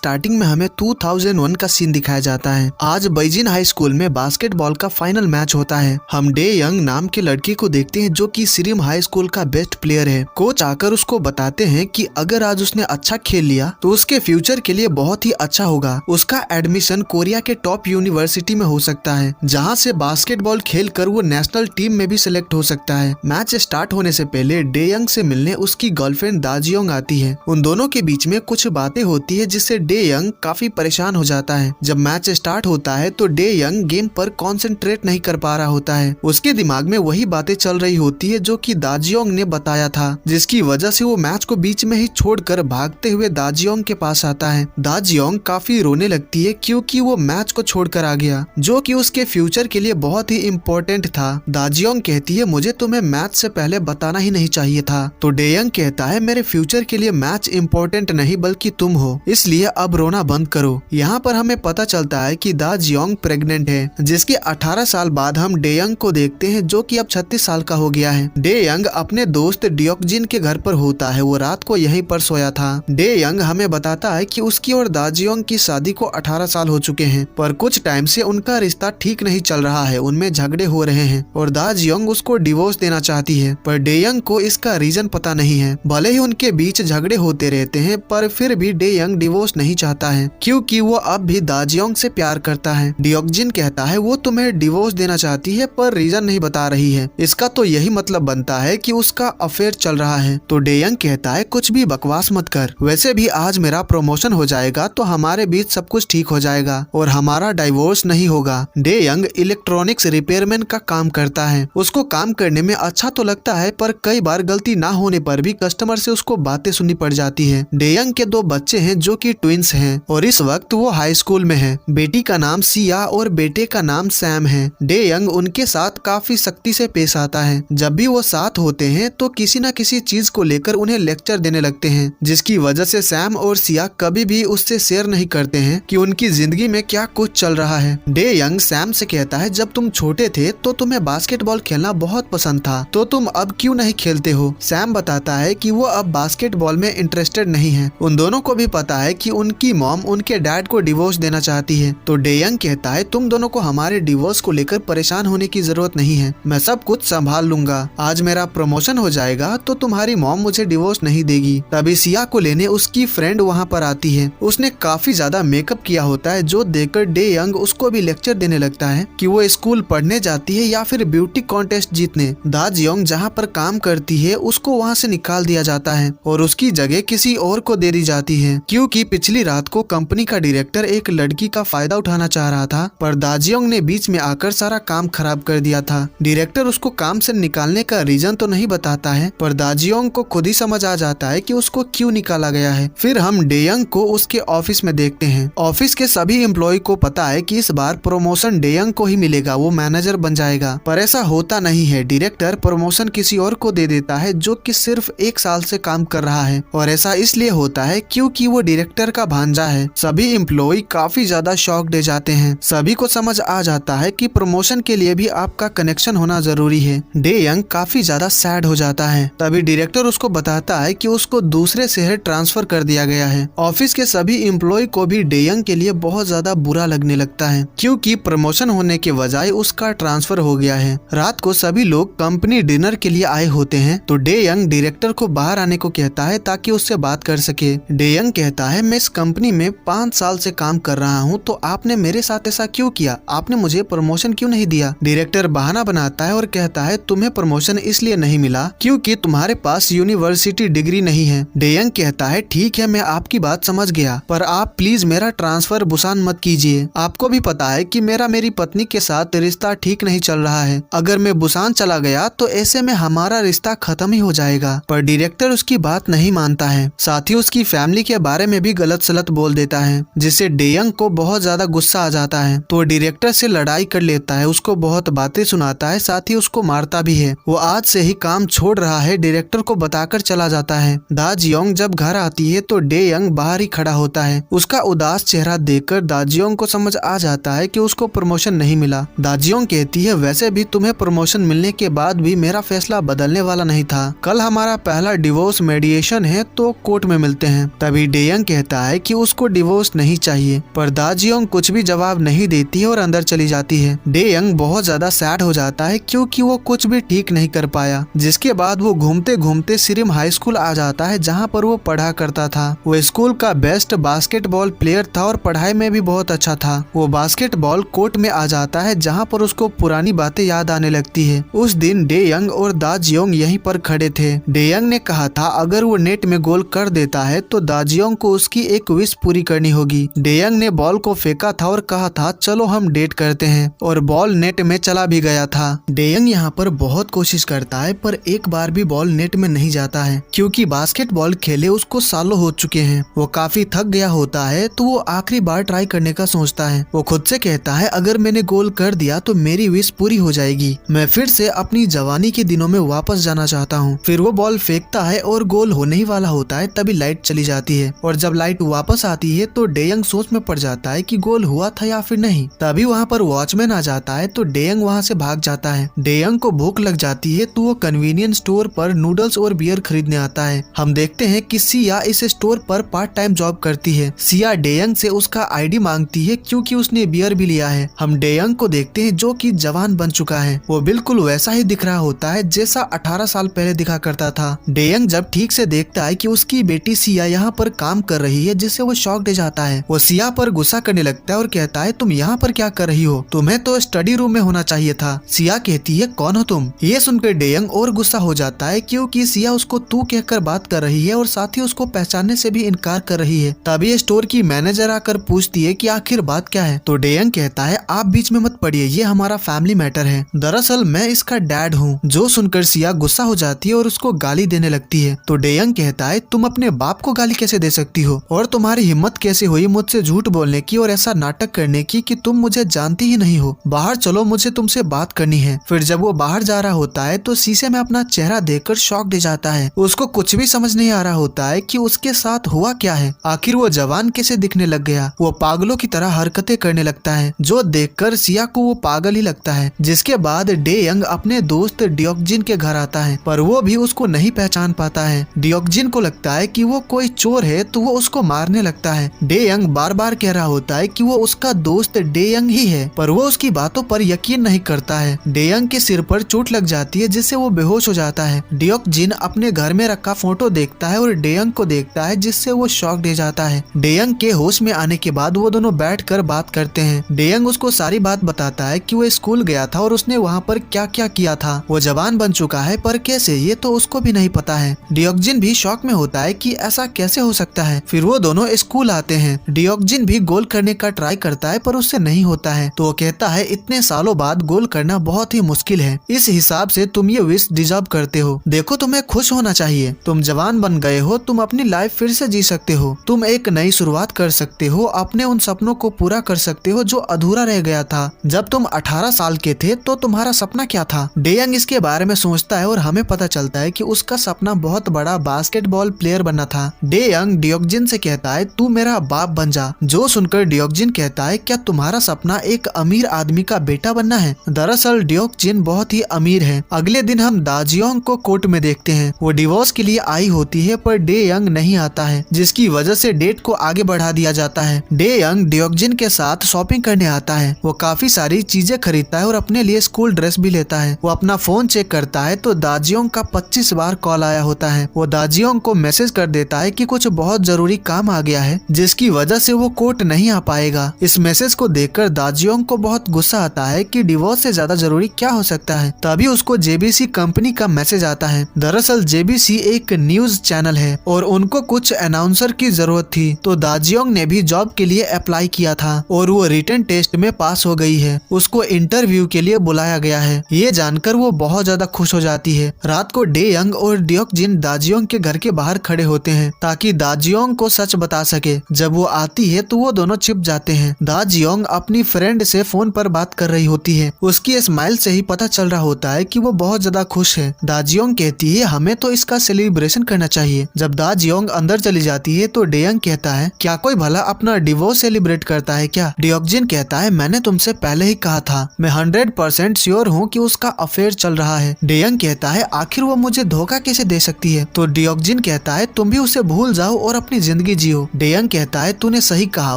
Starting में हमें 2001 का सीन दिखाया जाता है। आज बेइजिंग हाई स्कूल में बास्केटबॉल का फाइनल मैच होता है। हम डे यंग नाम के लड़के को देखते हैं जो कि सिरिम हाई स्कूल का बेस्ट प्लेयर है। कोच आकर उसको बताते हैं कि अगर आज उसने अच्छा खेल लिया तो उसके फ्यूचर के लिए बहुत ही अच्छा होगा। उसका एडमिशन कोरिया के टॉप यूनिवर्सिटी में हो सकता है, जहाँ से बास्केटबॉल खेल कर वो नेशनल टीम में भी सिलेक्ट हो सकता है। मैच स्टार्ट होने से पहले डे यंग से मिलने उसकी गर्लफ्रेंड दाजियोंग आती है। उन दोनों के बीच में कुछ बातें होती है जिससे डे यंग काफी परेशान हो जाता है। जब मैच स्टार्ट होता है तो डे यंग गेम पर कंसंट्रेट नहीं कर पा रहा होता है। उसके दिमाग में वही बातें चल रही होती है जो कि दाजियोंग ने बताया था, जिसकी वजह से वो मैच को बीच में ही छोड़कर भागते हुए दाजियोंग के पास आता है। दाजियोंग काफी रोने लगती है क्योंकि वो मैच को छोड़कर आ गया, जो कि उसके फ्यूचर के लिए बहुत ही इम्पोर्टेंट था। दाजियोंग कहती है, मुझे तुम्हें मैच से पहले बताना ही नहीं चाहिए था। तो डे यंग कहता है, मेरे फ्यूचर के लिए मैच इम्पोर्टेंट नहीं बल्कि तुम हो, इसलिए अब रोना बंद करो। यहाँ पर हमें पता चलता है कि दाजियोंग प्रेग्नेंट है, जिसके 18 साल बाद हम डे यंग को देखते हैं जो कि अब 36 साल का हो गया है। डे यंग अपने दोस्त डियोकजिन के घर पर होता है। वो रात को यहीं पर सोया था। डे यंग हमें बताता है कि उसकी और दाजियोंग की शादी को 18 साल हो चुके हैं, पर कुछ टाइम से उनका रिश्ता ठीक नहीं चल रहा है। उनमें झगड़े हो रहे हैं और दाजियोंग उसको डिवोर्स देना चाहती है, पर डे यंग को इसका रीजन पता नहीं है। भले ही उनके बीच झगड़े होते रहते हैं, पर फिर भी डे यंग डिवोर्स नहीं चाहता है क्योंकि वो अब भी दाजियोंग से प्यार करता है। डियोकजिन कहता है वो तुम्हें डिवोर्स देना चाहती है पर रीजन नहीं बता रही है। इसका तो यही मतलब बनता है कि उसका अफेयर चल रहा है। तो डे यंग कहता है कुछ भी बकवास मत कर, वैसे भी आज मेरा प्रमोशन हो जाएगा तो हमारे बीच सब कुछ ठीक हो जाएगा और हमारा डाइवोर्स नहीं होगा। डे यंग इलेक्ट्रॉनिक्स रिपेयरमैन का काम करता है। उसको काम करने में अच्छा तो लगता है, पर कई बार गलती ना होने पर भी कस्टमर से उसको बातें सुननी पड़ जाती है। डे यंग के 2 बच्चे हैं जो कि ट्विंस हैं और इस वक्त वो हाई स्कूल में है। बेटी का नाम सिया और बेटे का नाम सैम है। डे यंग उनके साथ काफी सख्ती से पेश आता है। जब भी वो साथ होते हैं तो किसी न किसी चीज को लेकर उन्हें लेक्चर देने लगते हैं, जिसकी वजह से सैम और सिया कभी भी उससे शेयर नहीं करते हैं कि उनकी जिंदगी में क्या कुछ चल रहा है। डे यंग सैम से कहता है, जब तुम छोटे थे तो तुम्हें बास्केटबॉल खेलना बहुत पसंद था, तो तुम अब क्यों नहीं खेलते हो? सैम बताता है कि वो अब बास्केटबॉल में इंटरेस्टेड नहीं है। उन दोनों को भी पता है कि उनकी मॉम उनके डैड को डिवोर्स देना चाहती है। तो डे यंग कहता है, तुम दोनों को हमारे डिवोर्स को लेकर परेशान होने की जरूरत नहीं है, मैं सब कुछ संभाल लूंगा। आज मेरा प्रमोशन हो जाएगा तो तुम्हारी मॉम मुझे डिवोर्स नहीं देगी। तभी सिया को लेने उसकी फ्रेंड वहाँ पर आती है। उसने काफी ज्यादा मेकअप किया होता है, जो देखकर डे यंग उसको भी लेक्चर देने लगता है कि वो स्कूल पढ़ने जाती है या फिर ब्यूटी कॉन्टेस्ट जीतने। दाजियोंग जहाँ पर काम करती है उसको वहाँ से निकाल दिया जाता है और उसकी जगह किसी और को दे दी जाती है, क्योंकि पिछली रात को कंपनी का डायरेक्टर एक लड़की का फायदा उठाना चाह रहा था, पर दाजियोंग ने बीच में आकर सारा काम खराब कर दिया था। डायरेक्टर उसको काम से निकालने का रीजन तो नहीं बताता है, पर दाजियोंग को खुद ही समझ आ जाता है कि उसको क्यों निकाला गया है। फिर हम डे यंग को उसके ऑफिस में देखते हैं। ऑफिस के सभी एम्प्लॉय को पता है कि इस बार प्रमोशन डे यंग को ही मिलेगा, वो मैनेजर बन जाएगा, पर ऐसा होता नहीं है। डायरेक्टर प्रमोशन किसी और को दे देता है जो कि सिर्फ 1 साल से काम कर रहा है, और ऐसा इसलिए होता है क्योंकि वो डायरेक्टर का भांजा है। सभी एम्प्लॉय काफी ज्यादा शॉक दे जाते हैं। सभी को समझ आ जाता है कि प्रमोशन के लिए भी आपका कनेक्शन होना जरूरी है। डे यंग काफी ज्यादा सैड हो जाता है। तभी डायरेक्टर उसको बताता है कि उसको दूसरे शहर ट्रांसफर कर दिया गया है। ऑफिस के सभी एम्प्लॉय को भी डे यंग के लिए बहुत ज्यादा बुरा लगने लगता है, क्योंकि प्रमोशन होने के बजाय उसका ट्रांसफर हो गया है। रात को सभी लोग कंपनी डिनर के लिए आए होते हैं, तो डे यंग डायरेक्टर को बाहर आने को कहता है ताकि उससे बात कर सके। डे यंग कहता है, मैं इस कंपनी में 5 साल से काम कर रहा हूँ, तो आपने मेरे साथ ऐसा क्यों किया? आपने मुझे प्रमोशन क्यों नहीं दिया? डायरेक्टर बहाना बनाता है और कहता है, तुम्हें प्रमोशन इसलिए नहीं मिला क्योंकि तुम्हारे पास यूनिवर्सिटी डिग्री नहीं है। डे यंग कहता है, ठीक है, मैं आपकी बात समझ गया, पर आप प्लीज मेरा ट्रांसफर बुसान मत कीजिए। आपको भी पता है कि मेरी पत्नी के साथ रिश्ता ठीक नहीं चल रहा है। अगर मैं बुसान चला गया तो ऐसे में हमारा रिश्ता खत्म ही हो जाएगा। पर डायरेक्टर उसकी बात नहीं मानता है, साथ ही उसकी फैमिली के बारे में भी गलत सलत बोल देता है, जिससे डे यंग को बहुत ज्यादा गुस्सा आ जाता है। तो डायरेक्टर से लड़ाई कर लेता है, उसको बहुत बातें सुनाता है, साथ ही उसको मारता भी है। वो आज से ही काम छोड़ रहा है, डायरेक्टर को बताकर चला जाता है। दाजियोंग जब घर आती है तो डे यंग बाहर ही खड़ा होता है। उसका उदास चेहरा देखकर दाजियोंग को समझ आ जाता है कि उसको प्रमोशन नहीं मिला। दाजियोंग कहती है, वैसे भी तुम्हें प्रमोशन मिलने के बाद भी मेरा फैसला बदलने वाला नहीं था। कल हमारा पहला डिवोर्स मेडिएशन है, तो कोर्ट में मिलते हैं। तभी डे यंग कहता है है कि उसको डिवोर्स नहीं चाहिए, पर दाजियोंग कुछ भी जवाब नहीं देती है और अंदर चली जाती है। डे यंग बहुत ज्यादा सैड हो जाता है क्योंकि वो कुछ भी ठीक नहीं कर पाया। जिसके बाद वो घूमते घूमते सिरिम हाई स्कूल आ जाता है जहाँ पर वो पढ़ा करता था। वो स्कूल का बेस्ट बास्केटबॉल प्लेयर था और पढ़ाई में भी बहुत अच्छा था। वो बास्केटबॉल कोर्ट में आ जाता है जहाँ पर उसको पुरानी बातें याद आने लगती है। उस दिन डे यंग और दाजियोंग यहीं पर खड़े थे। डे यंग ने कहा था अगर वो नेट में गोल कर देता है तो दाजियोंग को उसकी एक विश पूरी करनी होगी। डे यंग ने बॉल को फेंका था और कहा था चलो हम डेट करते हैं, और बॉल नेट में चला भी गया था। डे यंग यहाँ पर बहुत कोशिश करता है पर एक बार भी बॉल नेट में नहीं जाता है क्योंकि बास्केटबॉल खेले उसको सालों हो चुके हैं। वो काफी थक गया होता है तो वो आखिरी बार ट्राई करने का सोचता है। वो खुद से कहता है अगर मैंने गोल कर दिया तो मेरी विश पूरी हो जाएगी, मैं फिर से अपनी जवानी के दिनों में वापस जाना चाहता हूँ। फिर वो बॉल फेंकता है और गोल होने ही वाला होता है तभी लाइट चली जाती है, और जब लाइट वापस आती है तो डे यंग सोच में पड़ जाता है कि गोल हुआ था या फिर नहीं। तभी वहाँ पर वॉचमैन आ जाता है तो डे यंग वहाँ से भाग जाता है। डे यंग को भूख लग जाती है तो वो कन्वीनियंस स्टोर पर नूडल्स और बियर खरीदने आता है। हम देखते हैं कि सिया इस स्टोर पर पार्ट टाइम जॉब करती है। सिया डे यंग से उसका आईडी मांगती है क्योंकि उसने बियर भी लिया है। हम डे यंग को देखते हैं जो कि जवान बन चुका है। वो बिल्कुल वैसा ही दिख रहा होता है जैसा 18 साल पहले दिखा करता था। डे यंग जब ठीक से देखता है कि उसकी बेटी सिया यहाँ पर काम कर रही है जिससे वो शॉक्ड हो जाता है। वो सिया पर गुस्सा करने लगता है और कहता है तुम यहाँ पर क्या कर रही हो, तुम्हें तो स्टडी रूम में होना चाहिए था। सिया कहती है कौन हो तुम। ये सुनकर डे यंग और गुस्सा हो जाता है क्योंकि सिया उसको तू कहकर बात कर रही है और साथ ही उसको पहचानने से भी इनकार कर रही है। तभी स्टोर की मैनेजर आकर पूछती है कि आखिर बात क्या है। तो डे यंग कहता है आप बीच में मत पड़िए, ये हमारा फैमिली मैटर है, दरअसल मैं इसका डैड हूँ। जो सुनकर सिया गुस्सा हो जाती है और उसको गाली देने लगती है। तो डे यंग कहता है तुम अपने बाप को गाली कैसे दे सकती हो, और तुम्हारी हिम्मत कैसे हुई मुझसे झूठ बोलने की और ऐसा नाटक करने की कि तुम मुझे जानती ही नहीं हो, बाहर चलो मुझे तुमसे बात करनी है। फिर जब वो बाहर जा रहा होता है तो शीशे में अपना चेहरा देखकर शॉक दे जाता है। उसको कुछ भी समझ नहीं आ रहा होता है कि उसके साथ हुआ क्या है, आखिर वो जवान कैसे दिखने लग गया। वो पागलों की तरह हरकतें करने लगता है जो देखकर सिया को वो पागल ही लगता है। जिसके बाद डे यंग अपने दोस्त डियोक्जिन के घर आता है पर वो भी उसको नहीं पहचान पाता है। डियोक्जिन को लगता है कि वो कोई चोर है तो वो उसको मारने लगता है। डे यंग बार बार कह रहा होता है कि वो उसका दोस्त डे यंग ही है पर वो उसकी बातों पर यकीन नहीं करता है। डे यंग के सिर पर चोट लग जाती है जिससे वो बेहोश हो जाता है। डियोक्जिन अपने घर में रखा फोटो देखता है और डे यंग को देखता है जिससे वो शॉक दे जाता है। डे यंग के होश में आने के बाद वो दोनों बैठकर बात करते हैं। डे यंग उसको सारी बात बताता है कि वो स्कूल गया था और उसने वहाँ पर क्या क्या किया था। वो जवान बन चुका है पर कैसे, ये तो उसको भी नहीं पता है। डियोक्जिन भी शॉक में होता है कि ऐसा कैसे हो सकता है। फिर वो दोनों स्कूल आते हैं। डियोक्जिन भी गोल करने का ट्राई करता है पर उससे नहीं होता है। तो वो कहता है इतने सालों बाद गोल करना बहुत ही मुश्किल है, इस हिसाब से तुम ये विश डिजर्व करते हो। देखो तुम्हें खुश होना चाहिए, तुम जवान बन गए हो, तुम अपनी लाइफ फिर से जी सकते हो, तुम एक नई शुरुआत कर सकते हो, अपने उन सपनों को पूरा कर सकते हो जो अधूरा रह गया था। जब तुम 18 साल के थे तो तुम्हारा सपना क्या था। डे यंग इसके बारे में सोचता है और हमें पता चलता है कि उसका सपना बहुत बड़ा बास्केटबॉल प्लेयर बनना था। डे यंग डियोक्जिन से कहता है तू मेरा बाप बन जा। जो सुनकर डियोक्जिन कहता है क्या तुम्हारा सपना एक अमीर आदमी का बेटा बनना है। दरअसल डियोक्जिन बहुत ही अमीर है। अगले दिन हम दाजियोंग को कोर्ट में देखते हैं। वो डिवोर्स के लिए आई होती है पर डे यंग नहीं आता है जिसकी वजह से डेट को आगे बढ़ा दिया जाता है। डे यंग डियोक्जिन के साथ शॉपिंग करने आता है। वो काफी सारी चीजें खरीदता है और अपने लिए स्कूल ड्रेस भी लेता है। वो अपना फोन चेक करता है तो दाजियोंग का 25 बार कॉल आया होता है। वो दाजियोंग को मैसेज कर देता है कि कुछ बहुत जरूरी काम आ गया है जिसकी वजह से वो कोर्ट नहीं आ पाएगा। इस मैसेज को देखकर दाजियोंग को बहुत गुस्सा आता है कि डिवोर्स से ज्यादा जरूरी क्या हो सकता है। तभी उसको जेबीसी कंपनी का मैसेज आता है। दरअसल जेबीसी एक न्यूज चैनल है और उनको कुछ अनाउंसर की जरूरत थी। तो दाजियोंग ने भी जॉब के लिए अप्लाई किया था और वो रिटन टेस्ट में पास हो गई है। उसको इंटरव्यू के लिए बुलाया गया है। ये जानकर वो बहुत ज्यादा खुश हो जाती है। रात को डे यंग और डियोक्जिन दाजियोंग के घर के बाहर खड़े होते हैं ताकि दाजियोंग को सच बता सके। जब वो आती है तो वो दोनों छिप जाते हैं। दाजियोंग अपनी फ्रेंड से फोन पर बात कर रही होती है। उसकी स्माइल से ही पता चल रहा होता है कि वो बहुत ज्यादा खुश है। दाजियोंग कहती है हमें तो इसका सेलिब्रेशन करना चाहिए। जब दाजियोंग अंदर चली जाती है तो डे यंग कहता है क्या कोई भला अपना डिवोर्स सेलिब्रेट करता है क्या। डियोक्जिन कहता है मैंने तुमसे पहले ही कहा था, मैं 100% श्योर हूँ कि उसका अफेयर चल रहा है। डे यंग कहता है आखिर वो मुझे धोखा कैसे दे सकती है। तो डियोक्जिन कहता है तुम भी उसे भूल जाओ और अपनी जिंदगी जियो। डेयंग कहता है तूने सही कहा,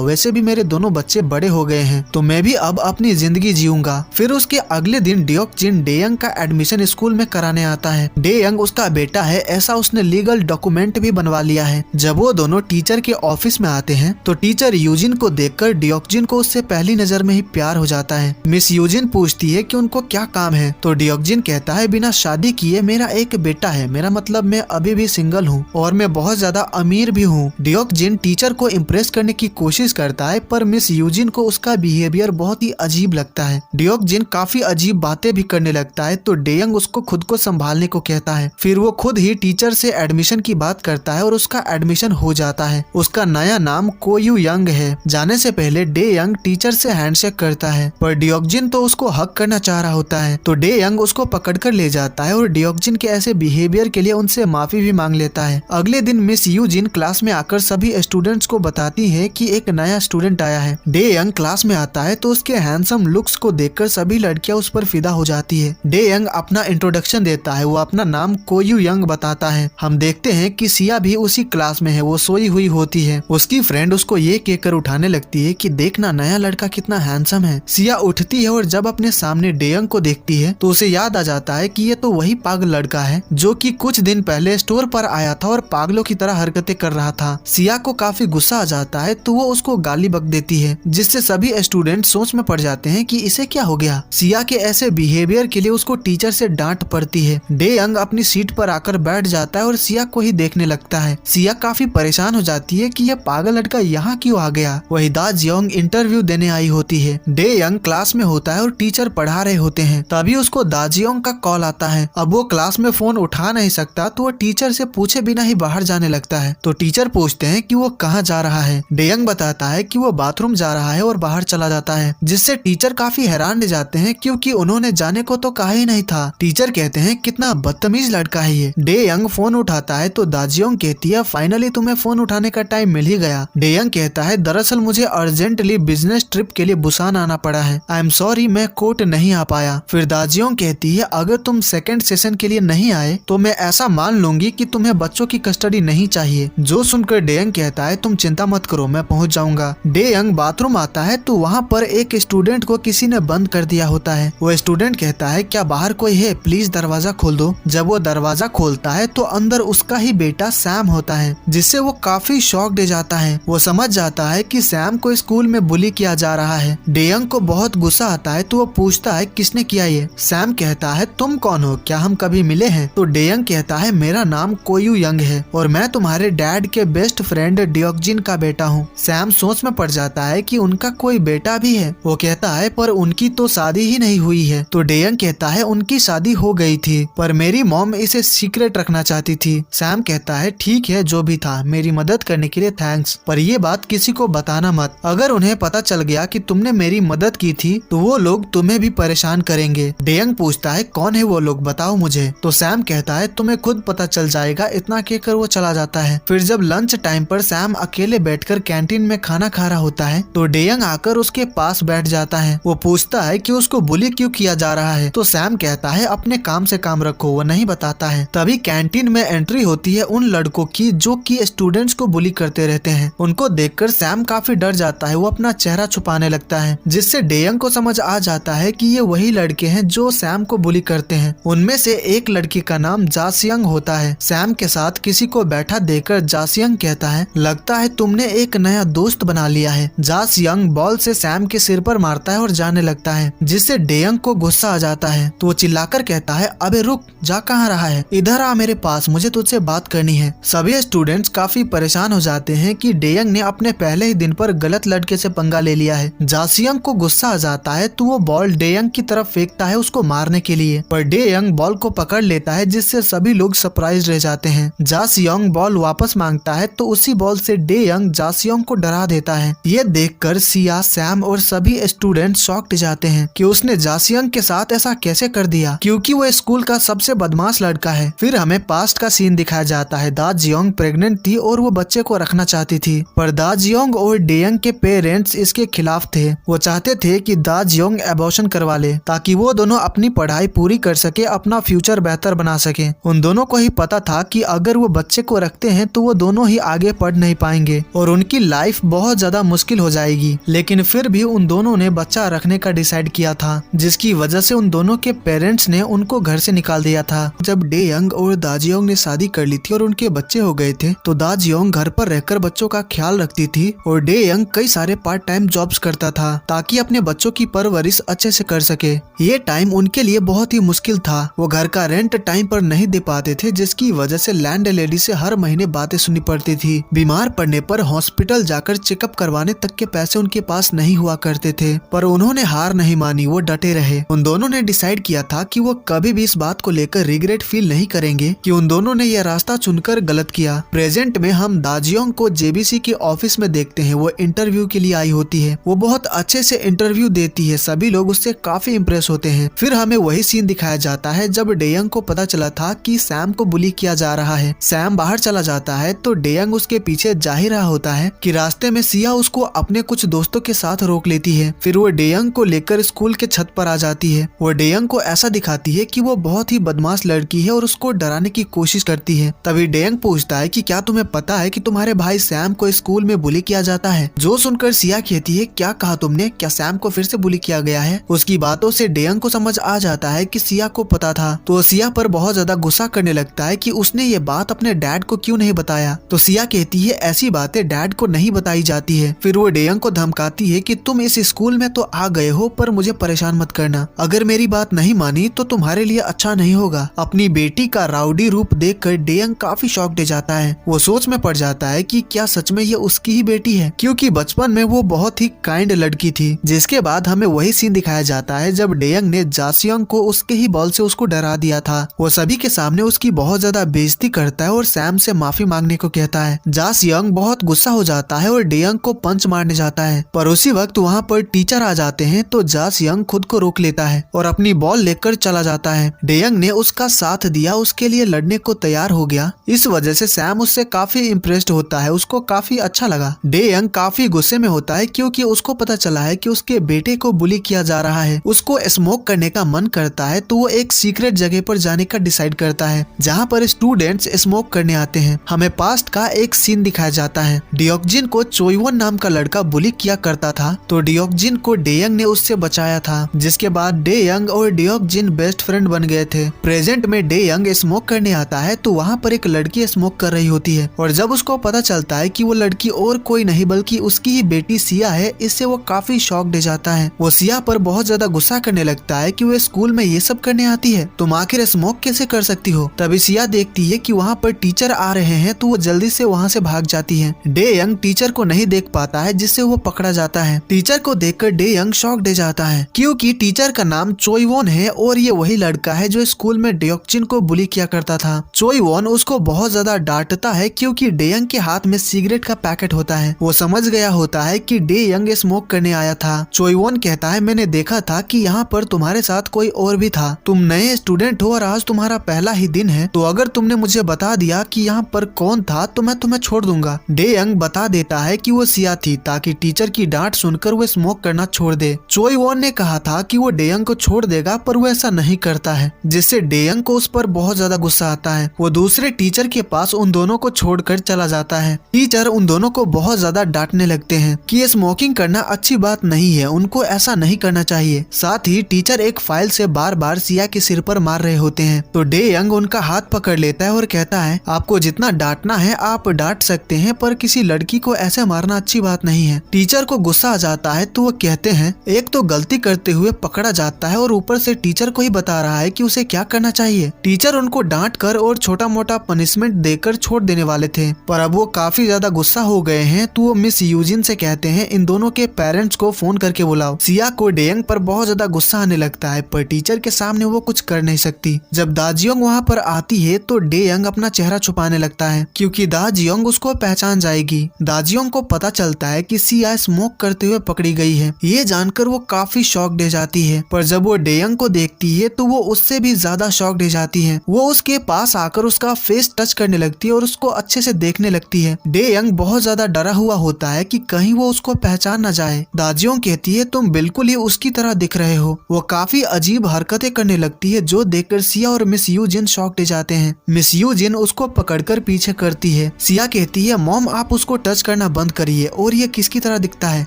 वैसे भी मेरे दोनों बच्चे बड़े हो गए हैं तो मैं भी अब अपनी जिंदगी जीऊंगा। फिर उसके अगले दिन डियोकजिन डेयंग का एडमिशन स्कूल में कराने आता है। डेयंग उसका बेटा है ऐसा उसने लीगल डॉक्यूमेंट भी बनवा लिया है। जब वो दोनों टीचर के ऑफिस में आते हैं तो टीचर यूजिन को देखकर डियोकजिन को उससे पहली नजर में ही प्यार हो जाता है। मिस यूजिन पूछती है कि उनको क्या काम है तो डियोकजिन कहता है बिना शादी किए मेरा एक बेटा है, मेरा मतलब मैं अभी भी सिंगल हूँ और मैं बहुत ज्यादा अमीर भी हूँ। डियोकजिन टीचर को इम्प्रेस करने की कोशिश करता है पर मिस यूजिन को उसका बिहेवियर बहुत ही अजीब लगता है। डियोकजिन काफी अजीब बातें भी करने लगता है तो डेयंग उसको खुद को संभालने को कहता है। फिर वो खुद ही टीचर से एडमिशन की बात करता है और उसका एडमिशन हो जाता है। उसका नया नाम कोयू यंग है। जाने से पहले डेयंग टीचर से हैंडशेक करता है पर डियोकजिन तो उसको हक करना चाह रहा होता है तो डेयंग उसको पकड़कर ले जाता है और डियोकजिन के ऐसे बिहेवियर के लिए उनसे माफी भी मांग लेता है। अगले दिन मिस यूजिन क्लास में आकर सभी स्टूडेंट्स को बताती है कि एक नया स्टूडेंट आया है। डेयंग क्लास में आता है तो उसके हैंडसम लुक्स को देखकर सभी लड़कियां उस पर फिदा हो जाती है। डेयंग अपना इंट्रोडक्शन देता है, वो अपना नाम कोयू यंग बताता है। हम देखते हैं कि सिया भी उसी क्लास में है, वो सोई हुई होती है। उसकी फ्रेंड उसको ये कहकर उठाने लगती है कि देखना नया लड़का कितना हैंडसम है। सिया उठती है और जब अपने सामने डेयंग को देखती है तो उसे याद आ जाता है कि ये तो वही पागल लड़का है जो कि कुछ दिन पहले स्टोर पर आया था और पागलों की तरह हरकतें कर रहा था। सिया को काफी गुस्सा आ जाता है तो वो उसको गाली बक देती है जिससे सभी स्टूडेंट सोच में पड़ जाते हैं कि इसे क्या हो गया। सिया के ऐसे बिहेवियर के लिए उसको टीचर से डांट पड़ती है। डेयंग अपनी सीट पर आकर बैठ जाता है और सिया को ही देखने लगता है। सिया काफी परेशान हो जाती है कि यह पागल लड़का यहाँ क्यों आ गया। वही दा जियोंग इंटरव्यू देने आई होती है। डेयंग क्लास में होता है और टीचर पढ़ा रहे होते हैं तभी उसको दा जियोंग का कॉल आता है। अब वो क्लास में फोन उठा नहीं सकता तो वो टीचर से पूछे बिना ही बाहर जाने लगता है तो टीचर पूछते हैं कि वो कहाँ जा रहा है। डेयंग बताता है कि वो बाथरूम जा रहा है और बाहर चला जाता है जिससे टीचर काफी हैरान रह जाते हैं क्योंकि उन्होंने जाने को तो कहा ही नहीं था। टीचर कहते हैं कितना बदतमीज लड़का है ये। डेयंग फोन उठाता है तो दाजियोंग कहती है फाइनली तुम्हें फोन उठाने का टाइम मिल ही गया। डेयंग कहता है दरअसल मुझे अर्जेंटली बिजनेस ट्रिप के लिए बुसान आना पड़ा है, आई एम सॉरी मैं कोर्ट नहीं आ पाया। फिर दाजियोंग कहती है अगर तुम सेकंड सेशन के लिए नहीं आए तो मैं ऐसा मान लूंगी कि तुम्हें बच्चों की कस्टडी नहीं चाहिए। जो सुनकर डेयंग कहता है तुम चिंता मत करो मैं पहुंच जाऊंगा। डेयंग बाथरूम आता है तो वहाँ पर एक स्टूडेंट को किसी ने बंद कर दिया होता है। वो स्टूडेंट कहता है क्या बाहर कोई है, प्लीज दरवाजा खोल दो। जब वो दरवाजा खोलता है तो अंदर उसका ही बेटा सैम होता है जिससे वो काफी शॉक्ड हो जाता है। वो समझ जाता है कि सैम को स्कूल में बुली किया जा रहा है। डेयंग को बहुत गुस्सा आता है तो वो पूछता है किसने किया ये। सैम कहता है तुम कौन हो, क्या हम कभी मिले हैं। तो डेयंग कहता है मेरा नाम कोयू यंग है और मैं तुम्हारे डैड के बेस्ट फ्रेंड डियोकजिन का बेटा हूँ। सैम सोच में पड़ जाता है कि उनका कोई बेटा भी है। वो कहता है पर उनकी तो शादी ही नहीं हुई है। तो डेयंग कहता है उनकी शादी हो गई थी पर मेरी मॉम इसे सीक्रेट रखना चाहती थी। सैम कहता है ठीक है जो भी था, मेरी मदद करने के लिए थैंक्स, पर ये बात किसी को बताना मत। अगर उन्हें पता चल गया कि तुमने मेरी मदद की थी तो वो लोग तुम्हें भी परेशान करेंगे। डेयंग पूछता है कौन है वो लोग, बताओ मुझे। तो सैम कहता है तुम्हें खुद पता चल जाएगा। इतना कहकर वो चला जाता है। फिर जब लंच टाइम पर सैम अकेले बैठकर कैंटीन में खाना खा रहा होता है तो डेयंग आकर उसके पास बैठ जाता है। वो पूछता है कि उसको बुली क्यों किया जा रहा है। तो सैम कहता है अपने काम से काम रखो, वो नहीं बताता है। तभी कैंटीन में एंट्री होती है उन लड़कों की जो कि स्टूडेंट्स को बुली करते रहते हैं। उनको देखकर सैम काफी डर जाता है, वो अपना चेहरा छुपाने लगता है जिससे डेयंग को समझ आ जाता है कि ये वही लड़के हैं जो सैम को बुली करते हैं। उनमें से एक लड़की का नाम जासियंग होता है। सैम के साथ किसी को बैठा देखकर जासियंग कहता है लगता है तुमने एक नया दोस्त बना लिया है। जासियंग बॉल से सैम के सिर पर मारता है और जाने लगता है जिससे डेयंग को गुस्सा आ जाता है। तो वो चिल्लाकर कहता है अबे रुक, जा कहाँ रहा है, इधर आ मेरे पास, मुझे तुझसे बात करनी है। सभी स्टूडेंट्स काफी परेशान हो जाते हैं कि डेयंग ने अपने पहले ही दिन पर गलत लड़के से पंगा ले लिया है। जासियंग को गुस्सा आ जाता है तो वो बॉल डेयंग की तरफ फेंकता है उसको मारने के लिए, पर डेयंग बॉल को पकड़ लेता है जिससे सभी लोग सरप्राइज रह जाते हैं। जासियंग बॉल वापस मांगता है तो उसी बॉल से डेयंग जासियंग को डरा देता है। ये देखकर सिया, सैम और सभी स्टूडेंट शॉक्ड जाते हैं कि उसने जासियंग के साथ ऐसा कैसे कर दिया क्योंकि वो स्कूल का सबसे बदमाश लड़का है। फिर हमें पास्ट का सीन दिखाया जाता है। दा जियोंग प्रेग्नेंट थी और वो बच्चे को रखना चाहती थी पर दा जियोंग और डेयंग के पेरेंट्स इसके खिलाफ थे। वो चाहते थे कि दा जियोंग एबॉर्शन करवा ले ताकि वो दोनों अपनी पढ़ाई पूरी कर सके, अपना फ्यूचर बेहतर बना सके। उन दोनों को ही पता था कि अगर वो बच्चे को रखते हैं तो वो दोनों ही आगे आगे पढ़ नहीं पाएंगे और उनकी लाइफ बहुत ज्यादा मुश्किल हो जाएगी। लेकिन फिर भी उन दोनों ने बच्चा रखने का डिसाइड किया था, जिसकी वजह से उन दोनों के पेरेंट्स ने उनको घर से निकाल दिया था। जब डे यंग और दाजियोंग ने शादी कर ली थी और उनके बच्चे हो गए थे, तो दाजियोंग घर पर रहकर बच्चों का ख्याल रखती थी और डे यंग कई सारे पार्ट टाइम जॉब्स करता था ताकि अपने बच्चों की परवरिश अच्छे से कर सके। ये टाइम उनके लिए बहुत ही मुश्किल था। वो घर का रेंट टाइम पर नहीं दे पाते थे, जिसकी वजह से लैंड लेडी से हर महीने बातें सुननी पड़ती थी। बीमार पड़ने पर हॉस्पिटल जाकर चेकअप करवाने तक के पैसे उनके पास नहीं हुआ करते थे, पर उन्होंने हार नहीं मानी, वो डटे रहे। उन दोनों ने डिसाइड किया था कि वो कभी भी इस बात को लेकर रिग्रेट फील नहीं करेंगे कि उन दोनों ने यह रास्ता चुनकर गलत किया। प्रेजेंट में हम दाजियोंग को जेबीसी के ऑफिस में देखते हैं। वो इंटरव्यू के लिए आई होती है। वो बहुत अच्छे से इंटरव्यू देती है, सभी लोग उससे काफी इम्प्रेस होते हैं। फिर हमें वही सीन दिखाया जाता है जब डेयंग को पता चला था कि सैम को बुली किया जा रहा है। सैम बाहर चला जाता है तो डेयंग उसके पीछे जा ही रहा होता है कि रास्ते में सिया उसको अपने कुछ दोस्तों के साथ रोक लेती है। फिर वो डेयंग को लेकर स्कूल के छत पर आ जाती है। वो डेयंग को ऐसा दिखाती है कि वो बहुत ही बदमाश लड़की है और उसको डराने की कोशिश करती है। तभी डेयंग पूछता है कि क्या तुम्हें पता है कि तुम्हारे भाई सैम को स्कूल में बुली किया जाता है। जो सुनकर सिया कहती है, क्या कहा तुमने, क्या सैम को फिर से बुली किया गया है। उसकी बातों से डेयंग को समझ आ जाता है कि सिया को पता था, तो सिया पर बहुत ज्यादा गुस्सा करने लगता है कि उसने ये बात अपने डैड को क्यों नहीं बताया। तो सिया कहती है, ऐसी बातें डैड को नहीं बताई जाती है। फिर वो डेयंग को धमकाती है कि तुम इस स्कूल में तो आ गए हो, पर मुझे परेशान मत करना। अगर मेरी बात नहीं मानी तो तुम्हारे लिए अच्छा नहीं होगा। अपनी बेटी का राउडी रूप देखकर डेयंग काफी शॉक्ड हो जाता है। वो सोच में पड़ जाता है कि क्या सच में ये उसकी ही बेटी है, क्योंकि बचपन में वो बहुत ही काइंड लड़की थी। जिसके बाद हमें वही सीन दिखाया जाता है जब डेयंग ने जासियोंग को उसके ही बॉल से उसको डरा दिया था। वो सभी के सामने उसकी बहुत ज्यादा बेइज्जती करता है और सैम से माफी मांगने को कहता है। जासियोंग बहुत गुस्सा हो जाता है और डेयंग को पंच मारने जाता है, पर उसी वक्त वहाँ पर टीचर आ जाते हैं तो जासियोंग खुद को रोक लेता है और अपनी बॉल लेकर चला जाता है। डेयंग ने उसका साथ दिया, उसके लिए लड़ने को तैयार हो गया। इस वजह से सैम उससे काफी इम्प्रेस्ड होता है, उसको काफी अच्छा लगा। डेयंग काफी गुस्से में होता है क्योंकि उसको पता चला है कि उसके बेटे को बुली किया जा रहा है। उसको स्मोक करने का मन करता है तो वो एक सीक्रेट जगह पर जाने का डिसाइड करता है जहाँ पर स्टूडेंट्स स्मोक करने आते हैं। हमें पास्ट का एक सीन दिखाया जाता है। डियोक्जिन को चोइवोन नाम का लड़का बुली किया करता था, तो डियोक्जिन को डेयंग ने उससे बचाया था, जिसके बाद डेयंग और डियोक्जिन बेस्ट फ्रेंड बन गए थे। प्रेजेंट में डेयंग स्मोक करने आता है तो वहाँ पर एक लड़की स्मोक कर रही होती है और जब उसको पता चलता है कि वो लड़की और कोई नहीं बल्कि उसकी ही बेटी सिया है, इससे वो काफी शॉक्ड हो जाता है। वो सिया पर बहुत ज्यादा गुस्सा करने लगता है कि वो स्कूल में ये सब करने आती है, तुम आखिर स्मोक कैसे कर सकती हो। तभी सिया देखती है कि वहाँ पर टीचर आ रहे हैं तो वो जल्दी से वहाँ से भाग जाती है। डेयंग टीचर को नहीं देख पाता है, जिससे वो पकड़ा जाता है। टीचर को देखकर डेयंग शॉक्ड हो जाता है क्योंकि टीचर का नाम चोइवोन है और ये वही लड़का है जो स्कूल में डियोक्जिन को बुली किया करता था। चोइवोन उसको बहुत ज्यादा डांटता है क्योंकि डेयंग के हाथ में सिगरेट का पैकेट होता है। वो समझ गया होता है कि डेयंग स्मोक करने आया था। चोइवोन कहता है, मैंने देखा था कि यहाँ पर तुम्हारे साथ कोई और भी था, तुम नए स्टूडेंट हो और आज तुम्हारा पहला ही दिन है, तो अगर तुमने मुझे बता दिया कि यहाँ पर कौन था तो मैं तुम्हें छोड़ दूंगा। डेयंग बता देता है कि वो सिया थी ताकि टीचर की डांट सुनकर वो स्मोक करना छोड़ दे। चोइवोन ने कहा था कि वो डेयंग को छोड़ देगा, पर वो ऐसा नहीं करता है, जिससे डेयंग को उस पर बहुत ज्यादा गुस्सा आता है। वो दूसरे टीचर के पास उन दोनों को छोड़कर चला जाता है। टीचर उन दोनों को बहुत ज्यादा डांटने लगते हैं कि ये स्मोकिंग करना अच्छी बात नहीं है, उनको ऐसा नहीं करना चाहिए। साथ ही टीचर एक फाइल से बार बार सिया के सिर पर मार रहे होते हैं, तो डेयंग उनका हाथ पकड़ लेता है और कहता है, आपको जितना डांटना है आप डांट सकते हैं, पर किसी लड़की को ऐसे मारना अच्छी बात नहीं है। टीचर को गुस्सा आ जाता है तो वो कहते हैं, एक तो गलती करते हुए पकड़ा जाता है और ऊपर से टीचर को ही बता रहा है कि उसे क्या करना चाहिए। टीचर उनको डांट कर और छोटा मोटा पनिशमेंट देकर छोड़ देने वाले थे, पर अब वो काफी ज्यादा गुस्सा हो गए हैं तो वो मिस यूजिन से कहते हैं, इन दोनों के पेरेंट्स को फोन करके बुलाओ। सिया को डेयंग पर बहुत ज्यादा गुस्सा आने लगता है, पर टीचर के सामने वो कुछ कर नहीं सकती। जब दाजियोंग वहाँ पर आती है तो डेयंग अपना चेहरा छुपाने लगता है क्योंकि दाजियोंग उसको पहचान जाएगी। दाजियोंग को पता चलता है कि सिया स्मोक करते हुए पकड़ी गई है। ये जानकर वो काफी शॉक्ड हो जाती है, पर जब वो डेयंग को देखती है तो वो उससे भी ज्यादा शॉक्ड हो जाती है। वो उसके पास आकर उसका फेस टच करने लगती है और उसको अच्छे से देखने लगती है। डेयंग बहुत ज्यादा डरा हुआ होता है कि कहीं वो उसको पहचान न जाए। दाजियोंग कहती है, तुम बिल्कुल ही उसकी तरह दिख रहे हो। वो काफी अजीब हरकतें करने लगती है जो देखकर सिया और मिस यूजिन शॉक्ड हो जाते हैं। मिस यूजिन उसको पकड़कर पीछे करती है। सिया सिया कहती है मॉम आप उसको टच करना बंद करिए, और ये किसकी तरह दिखता है।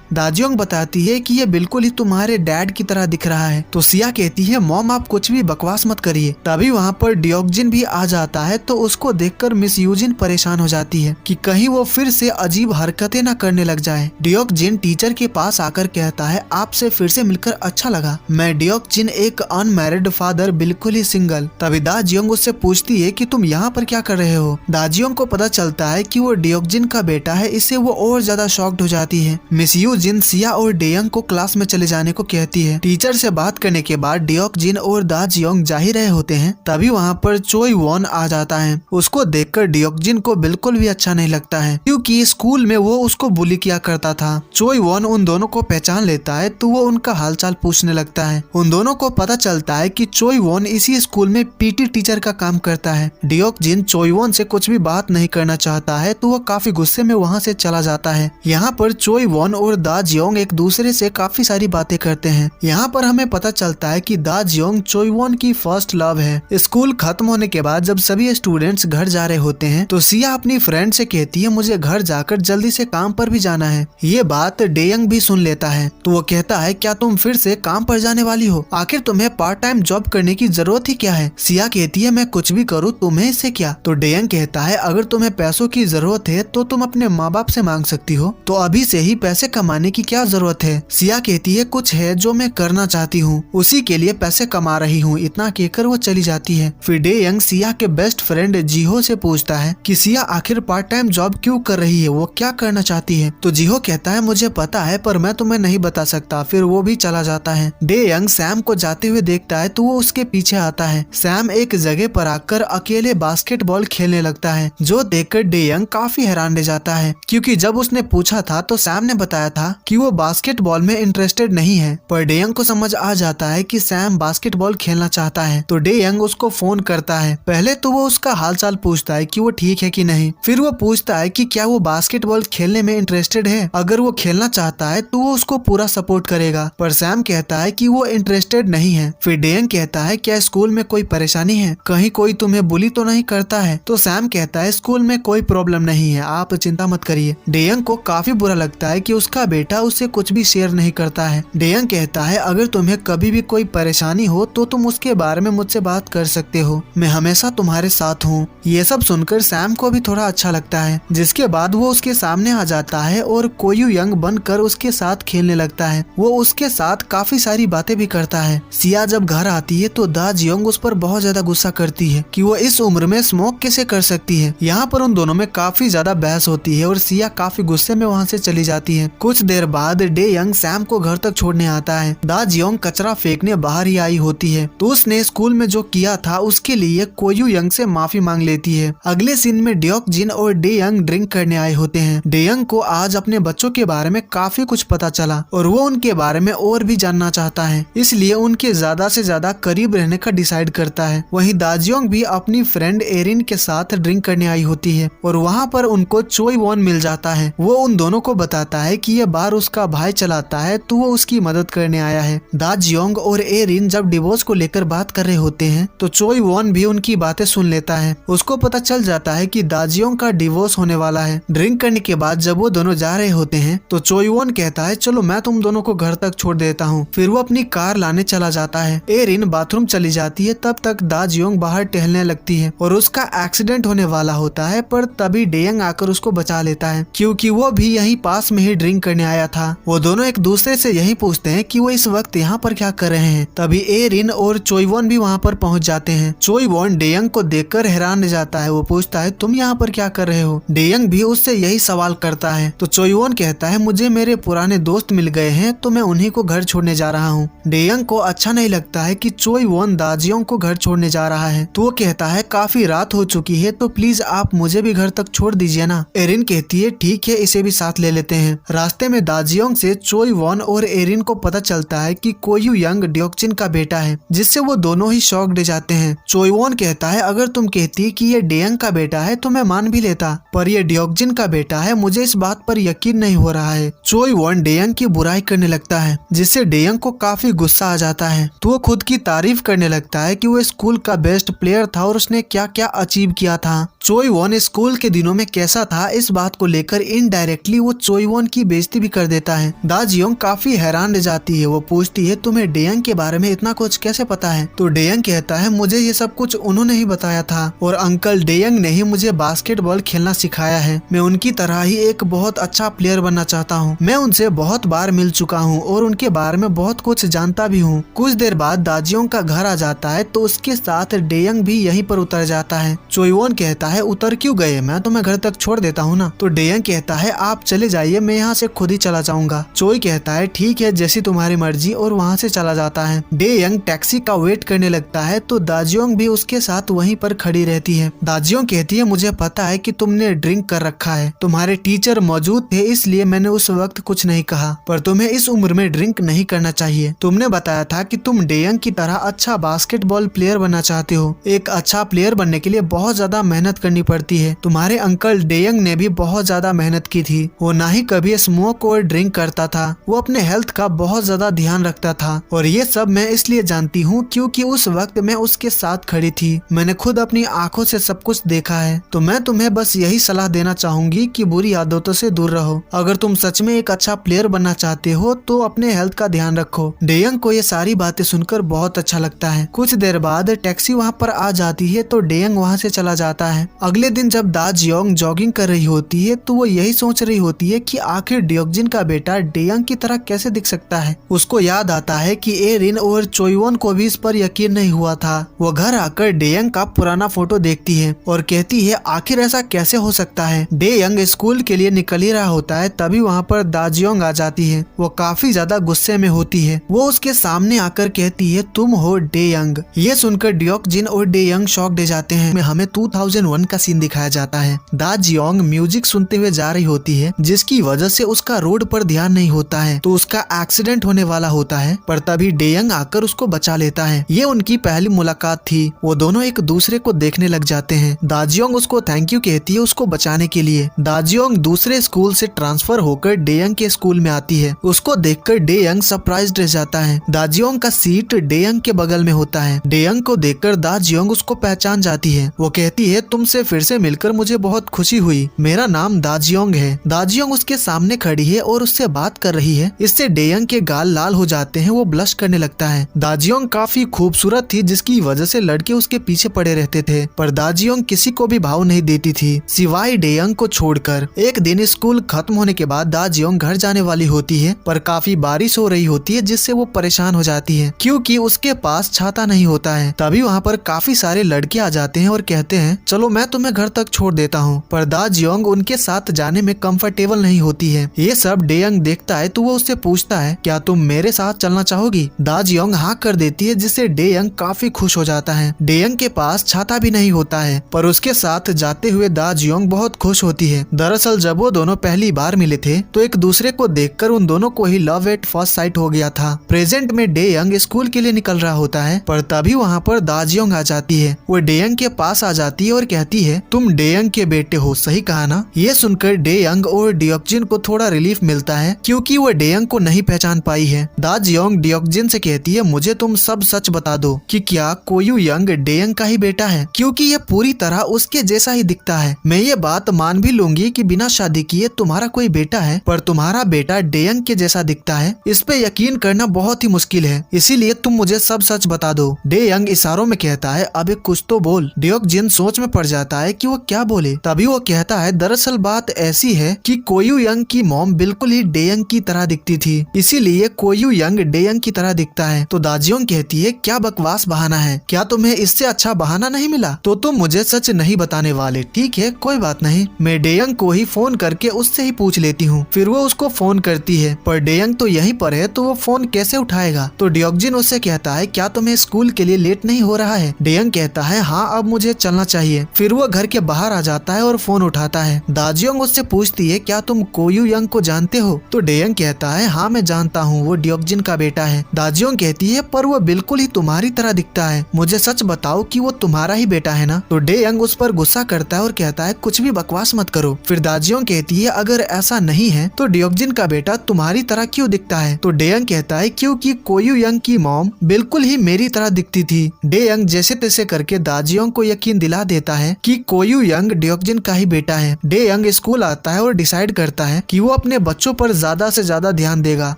दाजियोंग बताती है कि ये बिल्कुल ही तुम्हारे डैड की तरह दिख रहा है। तो सिया कहती है मॉम आप कुछ भी बकवास मत करिए। तभी वहाँ पर डियोक्जिन भी आ जाता है, तो उसको देखकर मिस यूजिन परेशान हो जाती है कि कहीं वो फिर से अजीब हरकतें न करने लग जाए। डियोक्जिन टीचर के पास आकर कहता है आपसे फिर से मिलकर अच्छा लगा, मैं डियोक्जिन एक अनमैरिड फादर, बिल्कुल ही सिंगल। तभी दाजियोंग उससे पूछती है कि तुम यहाँ पर क्या कर रहे हो। दाजियोंग को पता चलता है कि वो डियोक्जिन का बेटा है, इससे वो और ज्यादा शॉक्ड हो जाती है। मिस यूजिन सिया और डेयंग को क्लास में चले जाने को कहती है। टीचर से बात करने के बाद डियोक्जिन और दाजियोंग जा ही रहे होते हैं, तभी वहाँ पर चोई वॉन आ जाता है। उसको देखकर डियोक्जिन को बिल्कुल भी अच्छा नहीं लगता है, क्योंकि स्कूल में वो उसको बुली किया करता था। चोई वॉन उन दोनों को पहचान लेता है, तो वो उनका हालचाल पूछने लगता है। उन दोनों को पता चलता है कि चोई वॉन इसी स्कूल में पीटी टीचर का काम करता है। डियोक्जिन चोई वॉन से कुछ भी बात नहीं करना चाहता है, तो वो काफी गुस्से में वहाँ से चला जाता है। यहाँ पर चोई वॉन और दाजियोंग एक दूसरे से काफी सारी बातें करते हैं। यहाँ पर हमें पता चलता है कि दाजियोंग चोई वॉन की फर्स्ट लव है। स्कूल खत्म होने के बाद जब सभी स्टूडेंट्स घर जा रहे होते हैं, तो सिया अपनी फ्रेंड से कहती है मुझे घर जाकर जल्दी से काम पर भी जाना है। ये बात डेयंग भी सुन लेता है, तो वो कहता है क्या तुम फिर से काम पर जाने वाली हो, आखिर तुम्हें पार्ट टाइम जॉब करने की जरूरत ही क्या है। सिया कहती है मैं कुछ भी करूँ तुम्हें इससे क्या। तो डेयंग कहता है अगर तुम्हें पैसों की जरूरत है तो तुम अपने माँ बाप से मांग सकती हो, तो अभी से ही पैसे कमाने की क्या जरूरत है। सिया कहती है कुछ है जो मैं करना चाहती हूँ, उसी के लिए पैसे कमा रही हूँ। इतना कहकर वो चली जाती है। फिर डेयंग सिया के बेस्ट फ्रेंड जीहो से पूछता है कि सिया आखिर पार्ट टाइम जॉब क्यों कर रही है, वो क्या करना चाहती है। तो जीहो कहता है मुझे पता है पर मैं तुम्हें नहीं बता सकता। फिर वो भी चला जाता है। डेयंग सैम को जाते हुए देखता है, तो वो उसके पीछे आता है। सैम एक जगह पर आकर अकेले बास्केटबॉल खेलने लगता है, जो देखकर डेयंग काफी हैरान रह जाता है, क्योंकि जब उसने पूछा था तो सैम ने बताया था कि वो बास्केटबॉल में इंटरेस्टेड नहीं है। पर डेयंग को समझ आ जाता है कि सैम बास्केटबॉल खेलना चाहता है, तो डेयंग उसको फोन करता है। पहले तो वो उसका हालचाल पूछता है कि वो ठीक है कि नहीं। फिर वो पूछता है कि क्या वो बास्केटबॉल खेलने में इंटरेस्टेड है, अगर वो खेलना चाहता है तो वो उसको पूरा सपोर्ट करेगा। पर सैम कहता है कि वो इंटरेस्टेड नहीं है। फिर डेयंग कहता है क्या स्कूल में कोई परेशानी है, कहीं कोई तुम्हें बुली तो नहीं करता है। तो सैम कहता है स्कूल में कोई प्रॉब्लम नहीं है, आप चिंता मत करिए। डेयंग को काफी बुरा लगता है कि उसका बेटा उससे कुछ भी शेयर नहीं करता है। डेयंग कहता है अगर तुम्हें कभी भी कोई परेशानी हो तो तुम उसके बारे में मुझसे बात कर सकते हो, मैं हमेशा तुम्हारे साथ हूँ। ये सब सुनकर सैम को भी थोड़ा अच्छा लगता है, जिसके बाद वो उसके सामने आ जाता है और कोयू यंग बनकर उसके साथ खेलने लगता है। वो उसके साथ काफी सारी बातें भी करता है। सिया जब घर आती है तो दाजियोंग उस पर बहुत ज्यादा गुस्सा करती है कि वो इस उम्र में स्मोक कैसे कर सकती है। यहाँ पर उन दोनों में काफी ज्यादा बहस होती है और सिया काफी गुस्से में वहाँ से चली जाती है। कुछ देर बाद डेयंग सैम को घर तक छोड़ने आता है। दाजियोंग कचरा फेंकने बाहर ही आई होती है, तो उसने स्कूल में जो किया था उसके लिए कोयू यंग से माफी मांग लेती है। अगले सीन में डियोक्जिन और डेयंग ड्रिंक करने आए होते हैं। डेयंग को आज अपने बच्चों के बारे में काफी कुछ पता चला और वो उनके बारे में और भी जानना चाहता है, इसलिए उनके ज्यादा से ज्यादा करीब रहने का डिसाइड करता है। वहीं दाजियोंग भी अपनी फ्रेंड एरिन के साथ ड्रिंक करने आई होती है और वहाँ पर उनको चोई वॉन मिल जाता है। वो उन दोनों को बताता है कि ये बार उसका भाई चलाता है, तो वो उसकी मदद करने आया है। दाजियोंग और एरिन जब डिवोर्स को लेकर बात कर रहे होते हैं, तो चोई वॉन भी उनकी बातें सुन लेता है। उसको पता चल जाता है कि दाजियोंग का डिवोर्स होने वाला है। ड्रिंक करने के बाद जब वो दोनों जा रहे होते हैं, तो चोई वॉन कहता है चलो मैं तुम दोनों को घर तक छोड़ देता हूँ। फिर वो अपनी कार लाने चला जाता है। एरिन बाथरूम चली जाती है, तब तक दाजियोंग बाहर टहलने लगती है और उसका एक्सीडेंट होने वाला होता है, पर तभी डेयंग आकर उसको बचा लेता है, क्योंकि वो भी यहीं पास में ही ड्रिंक करने आया था। वो दोनों एक दूसरे से यही पूछते हैं कि वो इस वक्त यहाँ पर क्या कर रहे हैं। तभी एरिन और चोई वॉन भी वहाँ पर पहुँच जाते हैं। चोई वॉन डेयंग को देखकर हैरान रह जाता है। वो पूछता है तुम यहाँ पर क्या कर रहे हो। डेयंग भी उससे यही सवाल करता है। तो चोई वॉन कहता है मुझे मेरे पुराने दोस्त मिल गए हैं, तो मैं उन्हीं को घर छोड़ने जा रहा हूँ। डेयंग को अच्छा नहीं लगता है कि चोई वॉन दाजियोंग को घर छोड़ने जा रहा है, तो वो कहता है काफी रात हो चुकी है, तो प्लीज आप मुझे भी घर तक छोड़ दीजिए ना। एरिन कहती है ठीक है, इसे भी साथ ले लेते हैं। रास्ते में दाजियोंग से चोई वॉन और एरिन को पता चलता है कि कोयू यंग डियोक्जिन का बेटा है, जिससे वो दोनों ही शॉक्ड हो जाते हैं। चोई वॉन कहता है अगर तुम कहती कि ये डेयंग का बेटा है तो मैं मान भी लेता, पर ये डियोक्जिन का बेटा है, मुझे इस बात पर यकीन नहीं हो रहा है। चोई वॉन डेयंग की बुराई करने लगता है, जिससे डेयंग को काफी गुस्सा आ जाता है। तो वो खुद की तारीफ करने लगता है कि वो स्कूल का बेस्ट प्लेयर था और उसने क्या क्या अचीव किया था। चोई वॉन स्कूल के दिनों में कैसा था, इस बात को लेकर इनडायरेक्टली वो चोईवॉन की बेइज्जती भी कर देता है। दा जियोंग काफी हैरान रह जाती है। वो पूछती है तुम्हें डेयंग के बारे में इतना कुछ कैसे पता है? तो डेयंग कहता है मुझे ये सब कुछ उन्होंने ही बताया था और अंकल डेयंग ने ही मुझे बास्केटबॉल खेलना सिखाया है। मैं उनकी तरह ही एक बहुत अच्छा प्लेयर बनना चाहता हूँ। मैं उनसे बहुत बार मिल चुका हूँ और उनके बारे में बहुत कुछ जानता भी हूँ। कुछ देर बाद दा जियोंग का घर आ जाता है तो उसके साथ डेयंग भी यहीं पर उतर जाता है। चोईवॉन कहता है उतर क्यों गए, मैं तुम्हें घर तक छोड़ देता हूँ ना। तो डेयंग कहता है आप चले जाइए, मैं यहाँ से खुद ही चला जाऊंगा। चोई कहता है ठीक है जैसी तुम्हारी मर्जी और वहाँ से चला जाता है। डेयंग टैक्सी का वेट करने लगता है तो दा जियोंग भी उसके साथ वहीं पर खड़ी रहती है। दा जियोंग कहती है मुझे पता है कि तुमने ड्रिंक कर रखा है, तुम्हारे टीचर मौजूद थे इसलिए मैंने उस वक्त कुछ नहीं कहा, पर तुम्हें इस उम्र में ड्रिंक नहीं करना चाहिए। तुमने बताया था कि तुम डेयंग की तरह अच्छा बास्केटबॉल प्लेयर बनना चाहते हो। एक अच्छा प्लेयर बनने के लिए बहुत ज्यादा मेहनत करनी पड़ती है। तुम्हारे अंकल डेयंग ने भी बहुत ज्यादा मेहनत की थी। वो ना ही कभी स्मोक और ड्रिंक करता था, वो अपने हेल्थ का बहुत ज्यादा ध्यान रखता था और ये सब मैं इसलिए जानती हूँ क्योंकि उस वक्त मैं उसके साथ खड़ी थी। मैंने खुद अपनी आंखों से सब कुछ देखा है। तो मैं तुम्हें बस यही सलाह देना चाहूंगी कि बुरी आदतों से दूर रहो। अगर तुम सच में एक अच्छा प्लेयर बनना चाहते हो तो अपने हेल्थ का ध्यान रखो। डेयंग को ये सारी बातें सुनकर बहुत अच्छा लगता है। कुछ देर बाद टैक्सी वहाँ पर आ जाती है तो डेयंग वहाँ से चला जाता है। अगले दिन जब दा जियोंग जॉगिंग कर रही होती है तो वो यही सोच रही होती है कि आखिर ड्योकजिन का बेटा डेयंग की तरह कैसे दिख सकता है। उसको याद आता है कि एरिन और चोईवॉन को भी इस पर यकीन नहीं हुआ था। वो घर आकर डेयंग का पुराना फोटो देखती है और कहती है आखिर ऐसा कैसे हो सकता है। डेयंग स्कूल के लिए निकल ही रहा होता है तभी वहाँ पर दा जियोंग आ जाती है। वो काफी ज्यादा गुस्से में होती है। वो उसके सामने आकर कहती है तुम हो डेयंग। ये सुनकर ड्योकजिन और डेयंग शॉक दे जाते हैं। हमें 2001 का सीन दिखाया जाता है। दा जियोंग म्यूजिक सुनते हुए जा रही होती है जिसकी वजह से उसका रोड पर ध्यान नहीं होता है तो उसका एक्सीडेंट होने वाला होता है, पर तभी डेयंग आकर उसको बचा लेता है। ये उनकी पहली मुलाकात थी। वो दोनों एक दूसरे को देखने लग जाते हैं। दा जियोंग उसको थैंक यू कहती है उसको बचाने के लिए। दा जियोंग दूसरे स्कूल से ट्रांसफर होकर डेयंग के स्कूल में आती है। उसको देखकर डेयंग सरप्राइज्ड रह जाता है। दा जियोंग का सीट डेयंग के बगल में होता है। डेयंग को देखकर दा जियोंग उसको पहचान जाती है। वो कहती है तुमसे फिर से मिलकर मुझे बहुत खुशी हुई, मेरा नाम दा जियोंग है। दा जियोंग उसके सामने खड़ी है और उससे बात कर रही है। इससे डेयंग के गाल लाल हो जाते हैं। वो ब्लश करने लगता है। दा जियोंग काफी खूबसूरत थी जिसकी वजह से लड़के उसके पीछे पड़े रहते थे, पर दा जियोंग किसी को भी भाव नहीं देती थी सिवाय डेयंग को छोड़कर। एक दिन स्कूल खत्म होने के बाद दा जियोंग घर जाने वाली होती है, पर काफी बारिश हो रही होती है जिससे वो परेशान हो जाती है क्योंकि उसके पास छाता नहीं होता है। तभी वहाँ पर काफी सारे लड़के आ जाते हैं और कहते हैं चलो मैं तुम्हें घर तक छोड़ देता हूँ, पर दा जियोंग उनके साथ जाने में कंफर्टेबल नहीं होती है। ये सब डेयंग देखता है तो वो उससे पूछता है क्या तुम मेरे साथ चलना चाहोगी? दा जियोंग हाँ कर देती है जिससे डेयंग काफी खुश हो जाता है। डेयंग के पास छाता भी नहीं होता है, पर उसके साथ जाते हुए दा जियोंग बहुत खुश होती है। दरअसल जब वो दोनों पहली बार मिले थे तो एक दूसरे को देखकर उन दोनों को ही लव एट फर्स्ट साइट हो गया था। प्रेजेंट में डेयंग स्कूल के लिए निकल रहा होता है, पर तभी वहाँ पर दा जियोंग आ जाती है। वो डेयंग के पास आ जाती है और कहती है तुम डेयंग के बेटे हो, सही कहा ना? ये सुनकर डेयंग और ड्योकजिन को थोड़ा रिलीफ मिलता है क्योंकि वो डेयंग को नहीं पहचान पाई है। दा जियोंग ड्योकजिन से कहती है मुझे तुम सब सच बता दो कि क्या कोयू यंग डेयंग का ही बेटा है, क्योंकि ये पूरी तरह उसके जैसा ही दिखता है। मैं ये बात मान भी लूंगी कि बिना शादी किए तुम्हारा कोई बेटा है, पर तुम्हारा बेटा डेयंग के जैसा दिखता है, इस पे यकीन करना बहुत ही मुश्किल है, इसीलिए तुम मुझे सब सच बता दो। डेयंग इशारों में कहता है अबे कुछ तो बोल। ड्योकजिन सोच में पड़ जाता है कि वो क्या बोले। तभी वो कहता है दरअसल बात ऐसी है कि कोयू यंग की मॉम बिल्कुल ही डेयंग की तरह दिखती थी, इसीलिए कोयू यंग डेयंग की तरह दिखता है। तो दा जियोंग कहती है क्या बकवास बहाना है, क्या तुम्हें इससे अच्छा बहाना नहीं मिला? तो तुम मुझे सच नहीं बताने वाले, ठीक है कोई बात नहीं, मैं डेयंग को ही फोन करके उससे ही पूछ लेती हूँ। फिर वो उसको फोन करती है, पर डेयंग तो यहीं पर है तो वो फोन कैसे उठाएगा? तो ड्योकजिन उससे कहता है क्या तुम्हें स्कूल के लिए लेट नहीं हो रहा है? डेयंग कहता है हाँ अब मुझे चलना चाहिए। फिर वो घर के बाहर आ जाता है और फोन उठाता है। दा जियोंग उससे पूछती है क्या तुम कोयू यंग को जानते हो? तो डेयंग कहता है हाँ मैं जानता हूँ, वो ड्योकजिन का बेटा है। दा जियोंग कहती है पर वो बिल्कुल ही तुम्हारी तरह दिखता है, मुझे सच बताओ कि वो तुम्हारा ही बेटा है ना? तो डेयंग उस पर गुस्सा करता है और कहता है कुछ भी बकवास मत करो। फिर दा जियोंग कहती है अगर ऐसा नहीं है तो ड्योकजिन का बेटा तुम्हारी तरह क्यों दिखता है? तो डेयंग कहता है क्योंकि कोयू यंग की मॉम बिल्कुल ही मेरी तरह दिखती थी। डेयंग जैसे तैसे करके दा जियोंग को यकीन दिला देता है कि कोयू यंग यंग डियोक्जिन का ही बेटा है। डे यंग स्कूल आता है और डिसाइड करता है कि वो अपने बच्चों पर ज्यादा से ज्यादा ध्यान देगा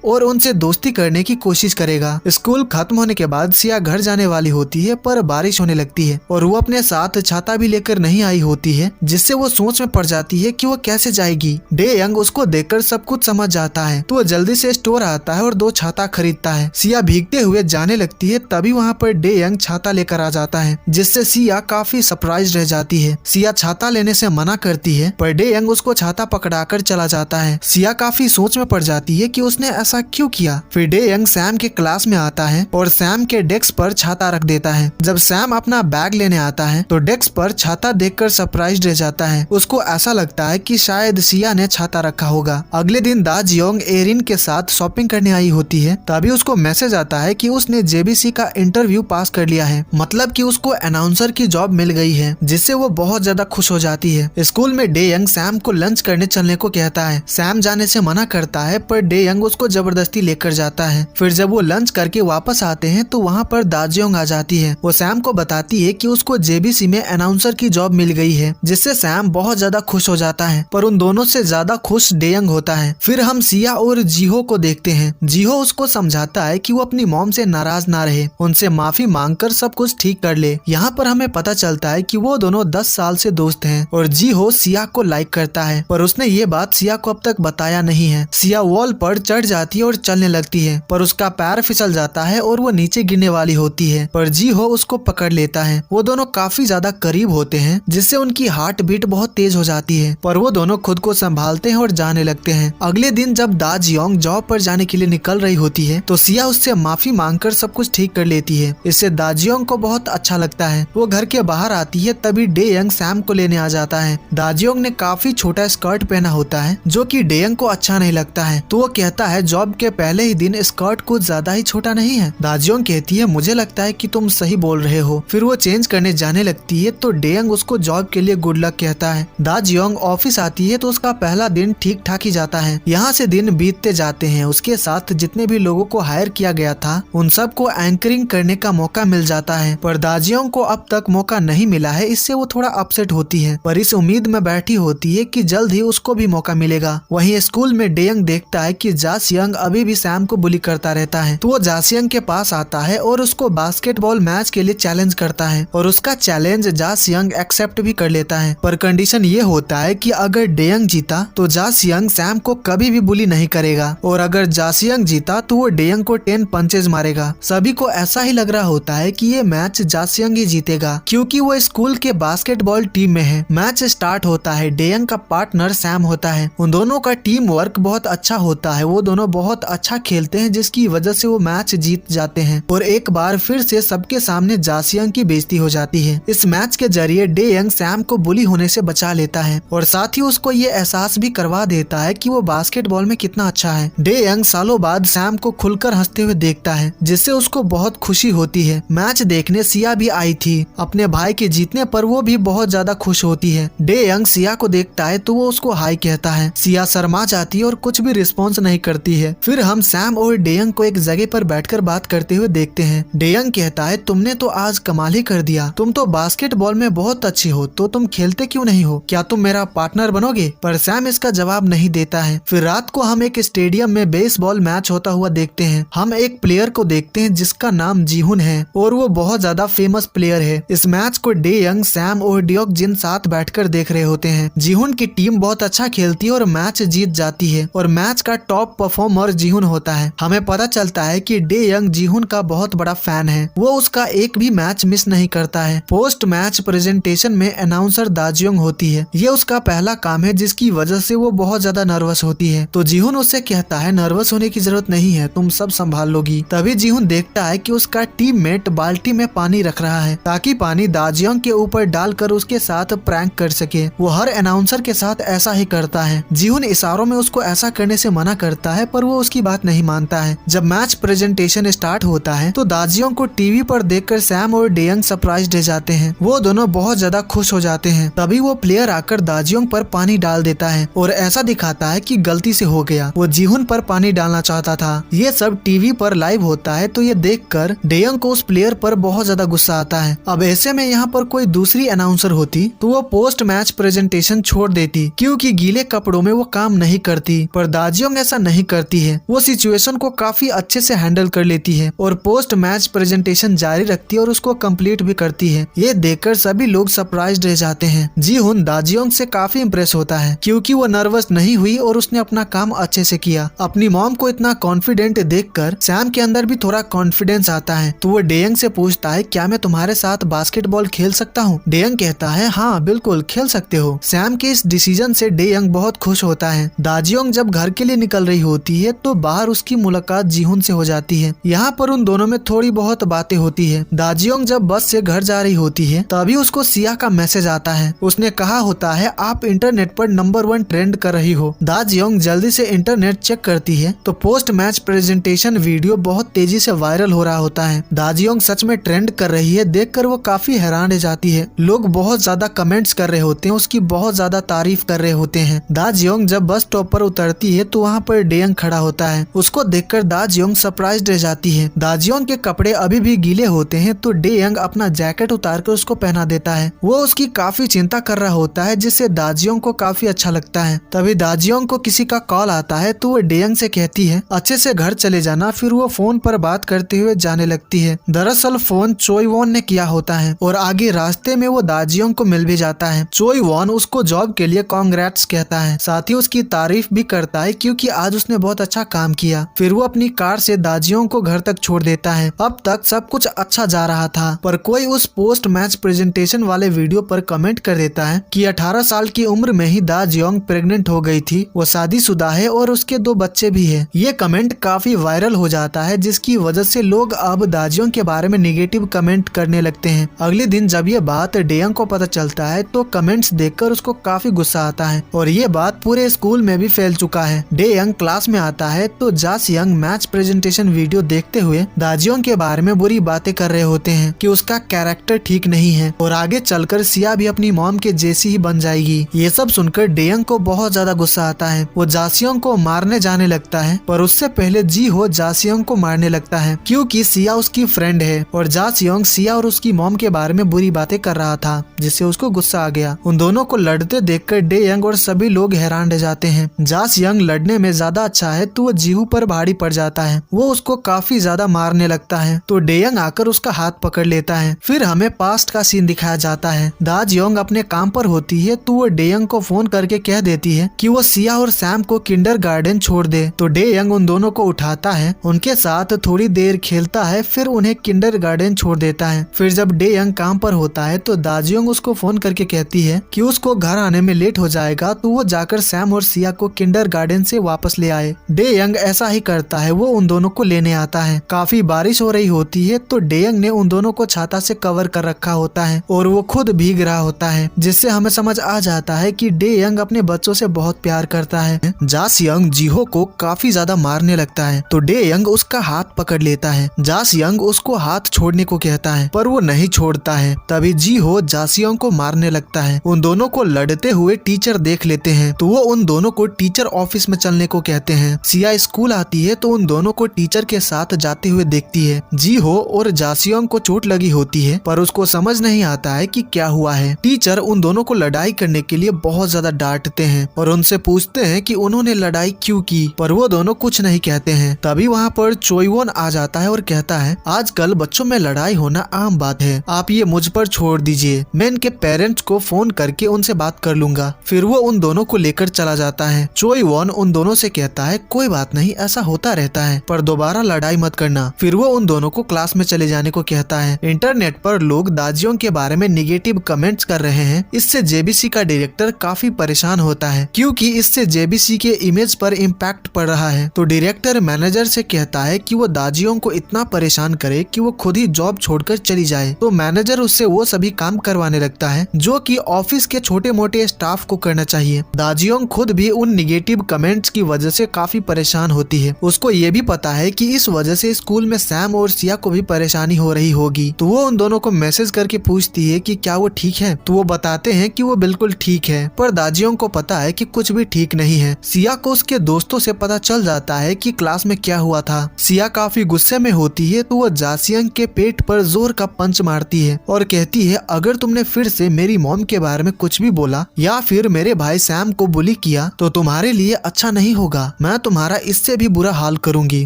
और उनसे दोस्ती करने की कोशिश करेगा। स्कूल खत्म होने के बाद सिया घर जाने वाली होती है, पर बारिश होने लगती है और वो अपने साथ छाता भी लेकर नहीं आई होती है, जिससे वो सोच में पड़ जाती है कि वो कैसे जाएगी। डे यंग उसको देखकर सब कुछ समझ जाता है, तो वो जल्दी से स्टोर आता है और 2 छाता खरीदता है। सिया भीगते हुए जाने लगती है, तभी वहाँ पर डे यंग छाता लेकर आ जाता है, जिससे सिया काफी सरप्राइज रह जाती है। सिया छाता लेने से मना करती है, पर डे यंग उसको छाता पकड़ाकर चला जाता है। सिया काफी सोच में पड़ जाती है कि उसने ऐसा क्यों किया। फिर डे यंग सैम के क्लास में आता है और सैम के डेस्क पर छाता रख देता है। जब सैम अपना बैग लेने आता है तो डेस्क पर छाता देखकर सरप्राइज रह जाता है। उसको ऐसा लगता है कि शायद सिया ने छाता रखा होगा। अगले दिन दा जियोंग एरिन के साथ शॉपिंग करने आई होती है, तभी उसको मैसेज आता है कि उसने जेबीसी का इंटरव्यू पास कर लिया है, मतलब कि उसको अनाउंसर की जॉब मिल गई है, जिससे वो बहुत ज्यादा खुश हो जाती है। स्कूल में डे यंग सैम को लंच करने चलने को कहता है। सैम जाने से मना करता है, पर डे यंग उसको जबरदस्ती लेकर जाता है। फिर जब वो लंच करके वापस आते हैं तो वहाँ पर दा जियोंग आ जाती है। वो सैम को बताती है कि उसको जेबीसी में अनाउंसर की जॉब मिल गई है, जिससे सैम बहुत ज्यादा खुश हो जाता है, पर उन दोनों से ज्यादा खुश डे यंग होता है। फिर हम सिया और जीहो को देखते हैं। जीहो उसको समझाता है कि वो अपनी मॉम से नाराज ना रहे, उनसे माफी मांगकर सब कुछ ठीक कर ले। यहाँ पर हमें पता चलता है कि वो दोनों 10 साल से दोस्त हैं और जीहो सिया को लाइक करता है, पर उसने ये बात सिया को अब तक बताया नहीं है। सिया वॉल पर चढ़ जाती है और चलने लगती है, पर उसका पैर फिसल जाता है और वो नीचे गिरने वाली होती है, पर जीहो उसको पकड़ लेता है। वो दोनों काफी ज्यादा करीब होते हैं, जिससे उनकी हार्ट बीट बहुत तेज हो जाती है, पर वो दोनों खुद को संभालते हैं और जाने लगते हैं। अगले दिन जब दा जियोंग जॉब पर जाने के लिए निकल रही होती है तो सिया उससे माफी मांगकर सब कुछ ठीक कर लेती है। इससे दा जियोंग को बहुत अच्छा लगता है। वो घर के बाहर आती है, तभी डे यंग सैम को लेने आ जाता है। दा जियोंग ने काफी छोटा स्कर्ट पहना होता है, जो कि डे यंग को अच्छा नहीं लगता है, तो वो कहता है जॉब के पहले ही दिन स्कर्ट कुछ ज्यादा ही छोटा नहीं है। दा जियोंग कहती है मुझे लगता है कि तुम सही बोल रहे हो। फिर वो चेंज करने जाने लगती है, तो डे यंग उसको जॉब के लिए गुड लक कहता है। दा जियोंग ऑफिस आती है तो उसका पहला दिन ठीक ठाक ही जाता है। यहाँ से दिन बीतते जाते हैं। उसके साथ जितने भी लोगों को हायर किया गया था उन सबको एंकरिंग करने का मौका मिल जाता है, पर दा जियोंग को अब तक मौका नहीं मिला है। इससे वो थोड़ा अपसेट होती है, पर इस उम्मीद में बैठी होती है कि जल्द ही उसको भी मौका मिलेगा। वहीं स्कूल में डे यंग देखता है कि जासियंग अभी भी सैम को बुली करता रहता है, तो वो जासियंग के पास आता है और उसको बास्केटबॉल मैच के लिए चैलेंज करता है, और उसका चैलेंज जासियंग एक्सेप्ट भी कर लेता है, पर कंडीशन ये होता है कि अगर डे यंग जीता तो जासियंग सैम को कभी भी बुली नहीं करेगा, और अगर जासियंग जीता तो वो डे यंग को 10 पंचेज मारेगा। सभी को ऐसा ही लग रहा होता है कि ये मैच जासियंग ही जीतेगा, क्योंकि वो स्कूल के बास्केटबॉल टीम में है। मैच स्टार्ट होता है। डे यंग का पार्टनर सैम होता है। उन दोनों का टीम वर्क बहुत अच्छा होता है। वो दोनों बहुत अच्छा खेलते हैं, जिसकी वजह से वो मैच जीत जाते हैं, और एक बार फिर से सबके सामने जासियंग की बेइज्जती हो जाती है। इस मैच के जरिए डे यंग सैम को बुली होने से बचा लेता है, और साथ ही उसको ये एहसास भी करवा देता है कि वो बास्केटबॉल में कितना अच्छा है। डे यंग सालों बाद सैम को खुलकर हंसते हुए देखता है, जिससे उसको बहुत खुशी होती है। मैच देखने सिया भी आई थी। अपने भाई के जीतने पर वो भी बहुत ज्यादा खुश होती है। डे यंग सिया को देखता है तो वो उसको हाई कहता है। सिया शर्मा जाती है और कुछ भी रिस्पॉन्स नहीं करती है। फिर हम सैम और डे यंग को एक जगह पर बैठकर बात करते हुए देखते हैं। डे यंग कहता है तुमने तो आज कमाल ही कर दिया, तुम तो बास्केटबॉल में बहुत अच्छी हो, तो तुम खेलते क्यों नहीं हो? क्या तुम मेरा पार्टनर बनोगे? पर सैम इसका जवाब नहीं देता है। फिर रात को हम एक स्टेडियम में बेसबॉल मैच होता हुआ देखते हैं। हम एक प्लेयर को देखते हैं जिसका नाम जीहुन है, और वो बहुत ज्यादा फेमस प्लेयर है। इस मैच को डे यंग, सैम और डियोक्जिन साथ बैठकर देख रहे होते हैं। जीहुन की टीम बहुत अच्छा खेलती है और मैच जीत जाती है, और मैच का टॉप परफॉर्मर जीहुन होता है। हमें पता चलता है कि डे यंग जीहुन का बहुत बड़ा फैन है। वो उसका एक भी मैच मिस नहीं करता है। पोस्ट मैच प्रेजेंटेशन में अनाउंसर दा जियोंग होती है। ये उसका पहला काम है, जिसकी वजह से वो बहुत ज्यादा नर्वस होती है। तो जीहुन उससे कहता है नर्वस होने की जरूरत नहीं है, तुम सब संभाल लोगी। तभी जीहुन देखता है कि उसका टीममेट बाल्टी में पानी रख रहा है, ताकि पानी दा जियोंग के ऊपर डालकर उसके साथ प्रैंक कर सके। वो हर अनाउंसर के साथ ऐसा ही करता है। जीहुन इशारों में उसको ऐसा करने से मना करता है, पर वो उसकी बात नहीं मानता है। जब मैच प्रेजेंटेशन स्टार्ट होता है तो दा जियोंग को टीवी पर देखकर सैम और डे यंग सरप्राइज्ड रह जाते हैं। वो दोनों बहुत ज्यादा खुश हो जाते हैं। तभी वो प्लेयर आकर दा जियोंग पर पानी डाल देता है, और ऐसा दिखाता है कि गलती से हो गया, वो जीहुन पर पानी डालना चाहता था। ये सब टीवी पर लाइव होता है, तो ये देखकर डे यंग को उस प्लेयर पर बहुत ज्यादा गुस्सा आता है। अब ऐसे में यहाँ पर कोई दूसरी अनाउंसर होती तो वो पोस्ट मैच प्रेजेंटेशन छोड़ देती क्योंकि गीले कपड़ों में वो काम नहीं करती। पर दाजियोंग ऐसा नहीं करती है, वो सिचुएशन को काफी अच्छे से हैंडल कर लेती है और पोस्ट मैच प्रेजेंटेशन जारी रखती है और उसको कंप्लीट भी करती है। ये देखकर सभी लोग सरप्राइज्ड रह जाते हैं। जी हुन दाजियोंग से काफी इम्प्रेस होता है क्योंकि वो नर्वस नहीं हुई और उसने अपना काम अच्छे से किया। अपनी मॉम को इतना कॉन्फिडेंट देखकर सैम के अंदर भी थोड़ा कॉन्फिडेंस आता है, तो वो डेयंग से पूछता है क्या मैं तुम्हारे साथ बास्केटबॉल खेल सकता हूँ। डेयंग कहता है हाँ बिल्कुल खेल सकते हो। सैम के इस डिसीजन से डेयंग बहुत खुश होता है। दाजियोंग जब घर के लिए निकल रही होती है तो बाहर उसकी मुलाकात जीहुन से हो जाती है। यहाँ पर उन दोनों में थोड़ी बहुत बातें होती है। दाजियोंग जब बस से घर जा रही होती है तभी उसको सिया का मैसेज आता है। उसने कहा होता है आप इंटरनेट पर नंबर 1 ट्रेंड कर रही हो। दाजियोंग जल्दी से इंटरनेट चेक करती है तो पोस्ट मैच प्रेजेंटेशन वीडियो बहुत तेजी से वायरल हो रहा होता है। दाजियोंग सच में ट्रेंड कर रही है, देखकर वो काफी हैरान रह जाती है। लोग बहुत ज्यादा कमेंट्स कर रहे होते हैं, उसकी बहुत ज्यादा तारीफ कर रहे होते हैं। दाजियोंग जब बस स्टॉप पर उतरती है तो वहाँ पर डेयंग खड़ा होता है। उसको देखकर दाजियोंग सरप्राइज्ड रह जाती है। दाजियोंग के कपड़े अभी भी गीले होते हैं तो डेयंग अपना जैकेट उतार कर उसको पहना देता है। वो उसकी काफी चिंता कर रहा होता है जिससे दाजियोंग को काफी अच्छा लगता है। तभी दाजियोंग को किसी का कॉल आता है तो वो डेयंग से कहती है अच्छे से घर चले जाना। फिर वो फोन पर बात करते हुए जाने लगती है। दरअसल फोन चोई वॉन ने किया होता है और आगे रास्ते में वो दाजियोंग को मिल भी जाता है। चोई वॉन उसको जॉब के लिए कांग्रेट्स कहता है, साथ ही उसकी तारीफ भी करता है क्योंकि आज उसने बहुत अच्छा काम किया। फिर वो अपनी कार से दाजियोंग को घर तक छोड़ देता है। अब तक सब कुछ अच्छा जा रहा था पर कोई उस पोस्ट मैच प्रेजेंटेशन वाले वीडियो पर कमेंट कर देता है कि 18 साल की उम्र में ही दाजियोंग प्रेग्नेंट हो गई थी। वो शादीशुदा है और उसके 2 बच्चे भी है। ये कमेंट काफी वायरल हो जाता है जिसकी वजह से लोग अब दाजियोंग के बारे में नेगेटिव कमेंट करने लगते हैं। अगले दिन जब ये बात डेयंग को पता चलता है तो कमेंट्स देखकर उसको काफी गुस्सा आता है और ये बात पूरे स्कूल में भी फैल चुका है। डेयंग क्लास में आता है तो जासियोंग मैच प्रेजेंटेशन वीडियो देखते हुए दाजियोंग के बारे में बुरी बातें कर रहे होते हैं कि उसका कैरेक्टर ठीक नहीं है और आगे चलकर सिया भी अपनी मॉम के जैसी ही बन जाएगी। ये सब सुनकर डेयंग को बहुत ज्यादा गुस्सा आता है। वो जासियोंग को मारने जाने लगता है पर उससे पहले जी हो जासियोंग को मारने लगता है क्योंकि सिया उसकी फ्रेंड है और जासियोंग सिया और उसकी मॉम के बारे में बुरी बातें कर रहा था जिससे उसको गुस्सा आ गया। उन दोनों को लड़ते देखकर डेयंग और सभी लोग हैरान रह जाते हैं। जासियोंग लड़ने में ज्यादा अच्छा है तो वो जीहू पर भारी पड़ जाता है। वो उसको काफी ज्यादा मारने लगता है तो डेयंग आकर उसका हाथ पकड़ लेता है। फिर हमें पास्ट का सीन दिखाया जाता है। दाजियोंग अपने काम पर होती है तो वो डेयंग को फोन करके कह देती है कि वो सिया और सैम को किंडरगार्टन छोड़ दे। तो डेयंग उन दोनों को उठाता है, उनके साथ थोड़ी देर खेलता है, फिर उन्हें किंडरगार्टन छोड़ देता है। फिर जब डेयंग काम पर होता है तो दाजियोंग उसको फोन करके कहती है कि उसको घर आने में लेट हो जाएगा तो वो जाकर सैम और सिया को किंडरगार्टन से वापस ले आए। डेयंग ऐसा ही करता है, वो उन दोनों को लेने आता है। काफी बारिश हो रही होती है तो डेयंग ने उन दोनों को छाता से कवर कर रखा होता है और वो खुद भीग रहा होता है जिससे हमें समझ आ जाता है कि डेयंग अपने बच्चों से बहुत प्यार करता है। जासियोंग जीहो को काफी ज्यादा मारने लगता है तो डेयंग उसका हाथ पकड़ लेता है। जासियोंग उसको हाथ छोड़ने को कहता है पर वो नहीं छोड़ता है। तभी जीहो जासियोंग को मारने लगता है। उन दोनों को लड़ते हुए टीचर देख लेते हैं तो वो उन दोनों को टीचर ऑफिस में चलने को कहते हैं। सिया स्कूल आती है तो उन दोनों को टीचर के साथ जाते हुए देखती है। जीहो और जासियोंग को चोट लगी होती है पर उसको समझ नहीं आता है कि क्या हुआ है। टीचर उन दोनों को लड़ाई करने के लिए बहुत ज्यादा डांटते हैं और उनसे पूछते हैं कि उन्होंने लड़ाई क्यों की, पर वो दोनों कुछ नहीं कहते हैं। तभी वहाँ पर चोईवोन आ जाता है और कहता है आजकल बच्चों में लड़ाई होना आम बात है, आप ये मुझ पर छोड़ दीजिए, मैं इनके पेरेंट्स को फोन करके उनसे बात कर लूंगा। फिर वो उन दोनों को लेकर चला जाता है। चोईवोन उन दोनों से कहता है कोई बात नहीं, ऐसा होता रहता है, पर दोबारा लड़ाई मत करना। फिर वो उन दोनों को क्लास में चले जाने को कहता है। इंटरनेट पर लोग दाजियोंग के बारे में निगेटिव कमेंट्स कर रहे हैं। इससे जेबीसी का डायरेक्टर काफी परेशान होता है क्योंकि इससे जेबीसी के इमेज पर इम्पैक्ट पड़ रहा है। तो डायरेक्टर मैनेजर से कहता है कि वो दाजियोंग को इतना परेशान करे कि वो खुद ही जॉब छोड़कर चली जाए। तो मैनेजर उससे वो सभी काम करवाने लगता है जो कि ऑफिस के छोटे मोटे स्टाफ को करना चाहिए। दाजियोंग खुद भी उन निगेटिव कमेंट्स की वजह से काफी परेशान होती है। उसको ये भी पता है कि इस वजह से स्कूल में सैम और सिया को भी परेशानी हो रही होगी। तो वो उन दोनों को मैसेज करके पूछती है कि क्या वो ठीक है, तो वो बताते हैं कि वो बिल्कुल ठीक है। पर दाजियोंग को पता है कि कुछ भी ठीक नहीं है। सिया को उसके दोस्तों से पता चल जाता है कि क्लास में क्या हुआ था। सिया काफी गुस्से में होती है तो वो जासियोंग के पेट पर जोर का पंच मारती है और कहती है अगर तुमने फिर से मेरी मॉम के बारे में कुछ भी बोला या फिर मेरे भाई सैम को बुली किया तो तुम्हारे लिए अच्छा नहीं होगा। मैं तुम्हारा इससे भी बुरा हाल करूंगी।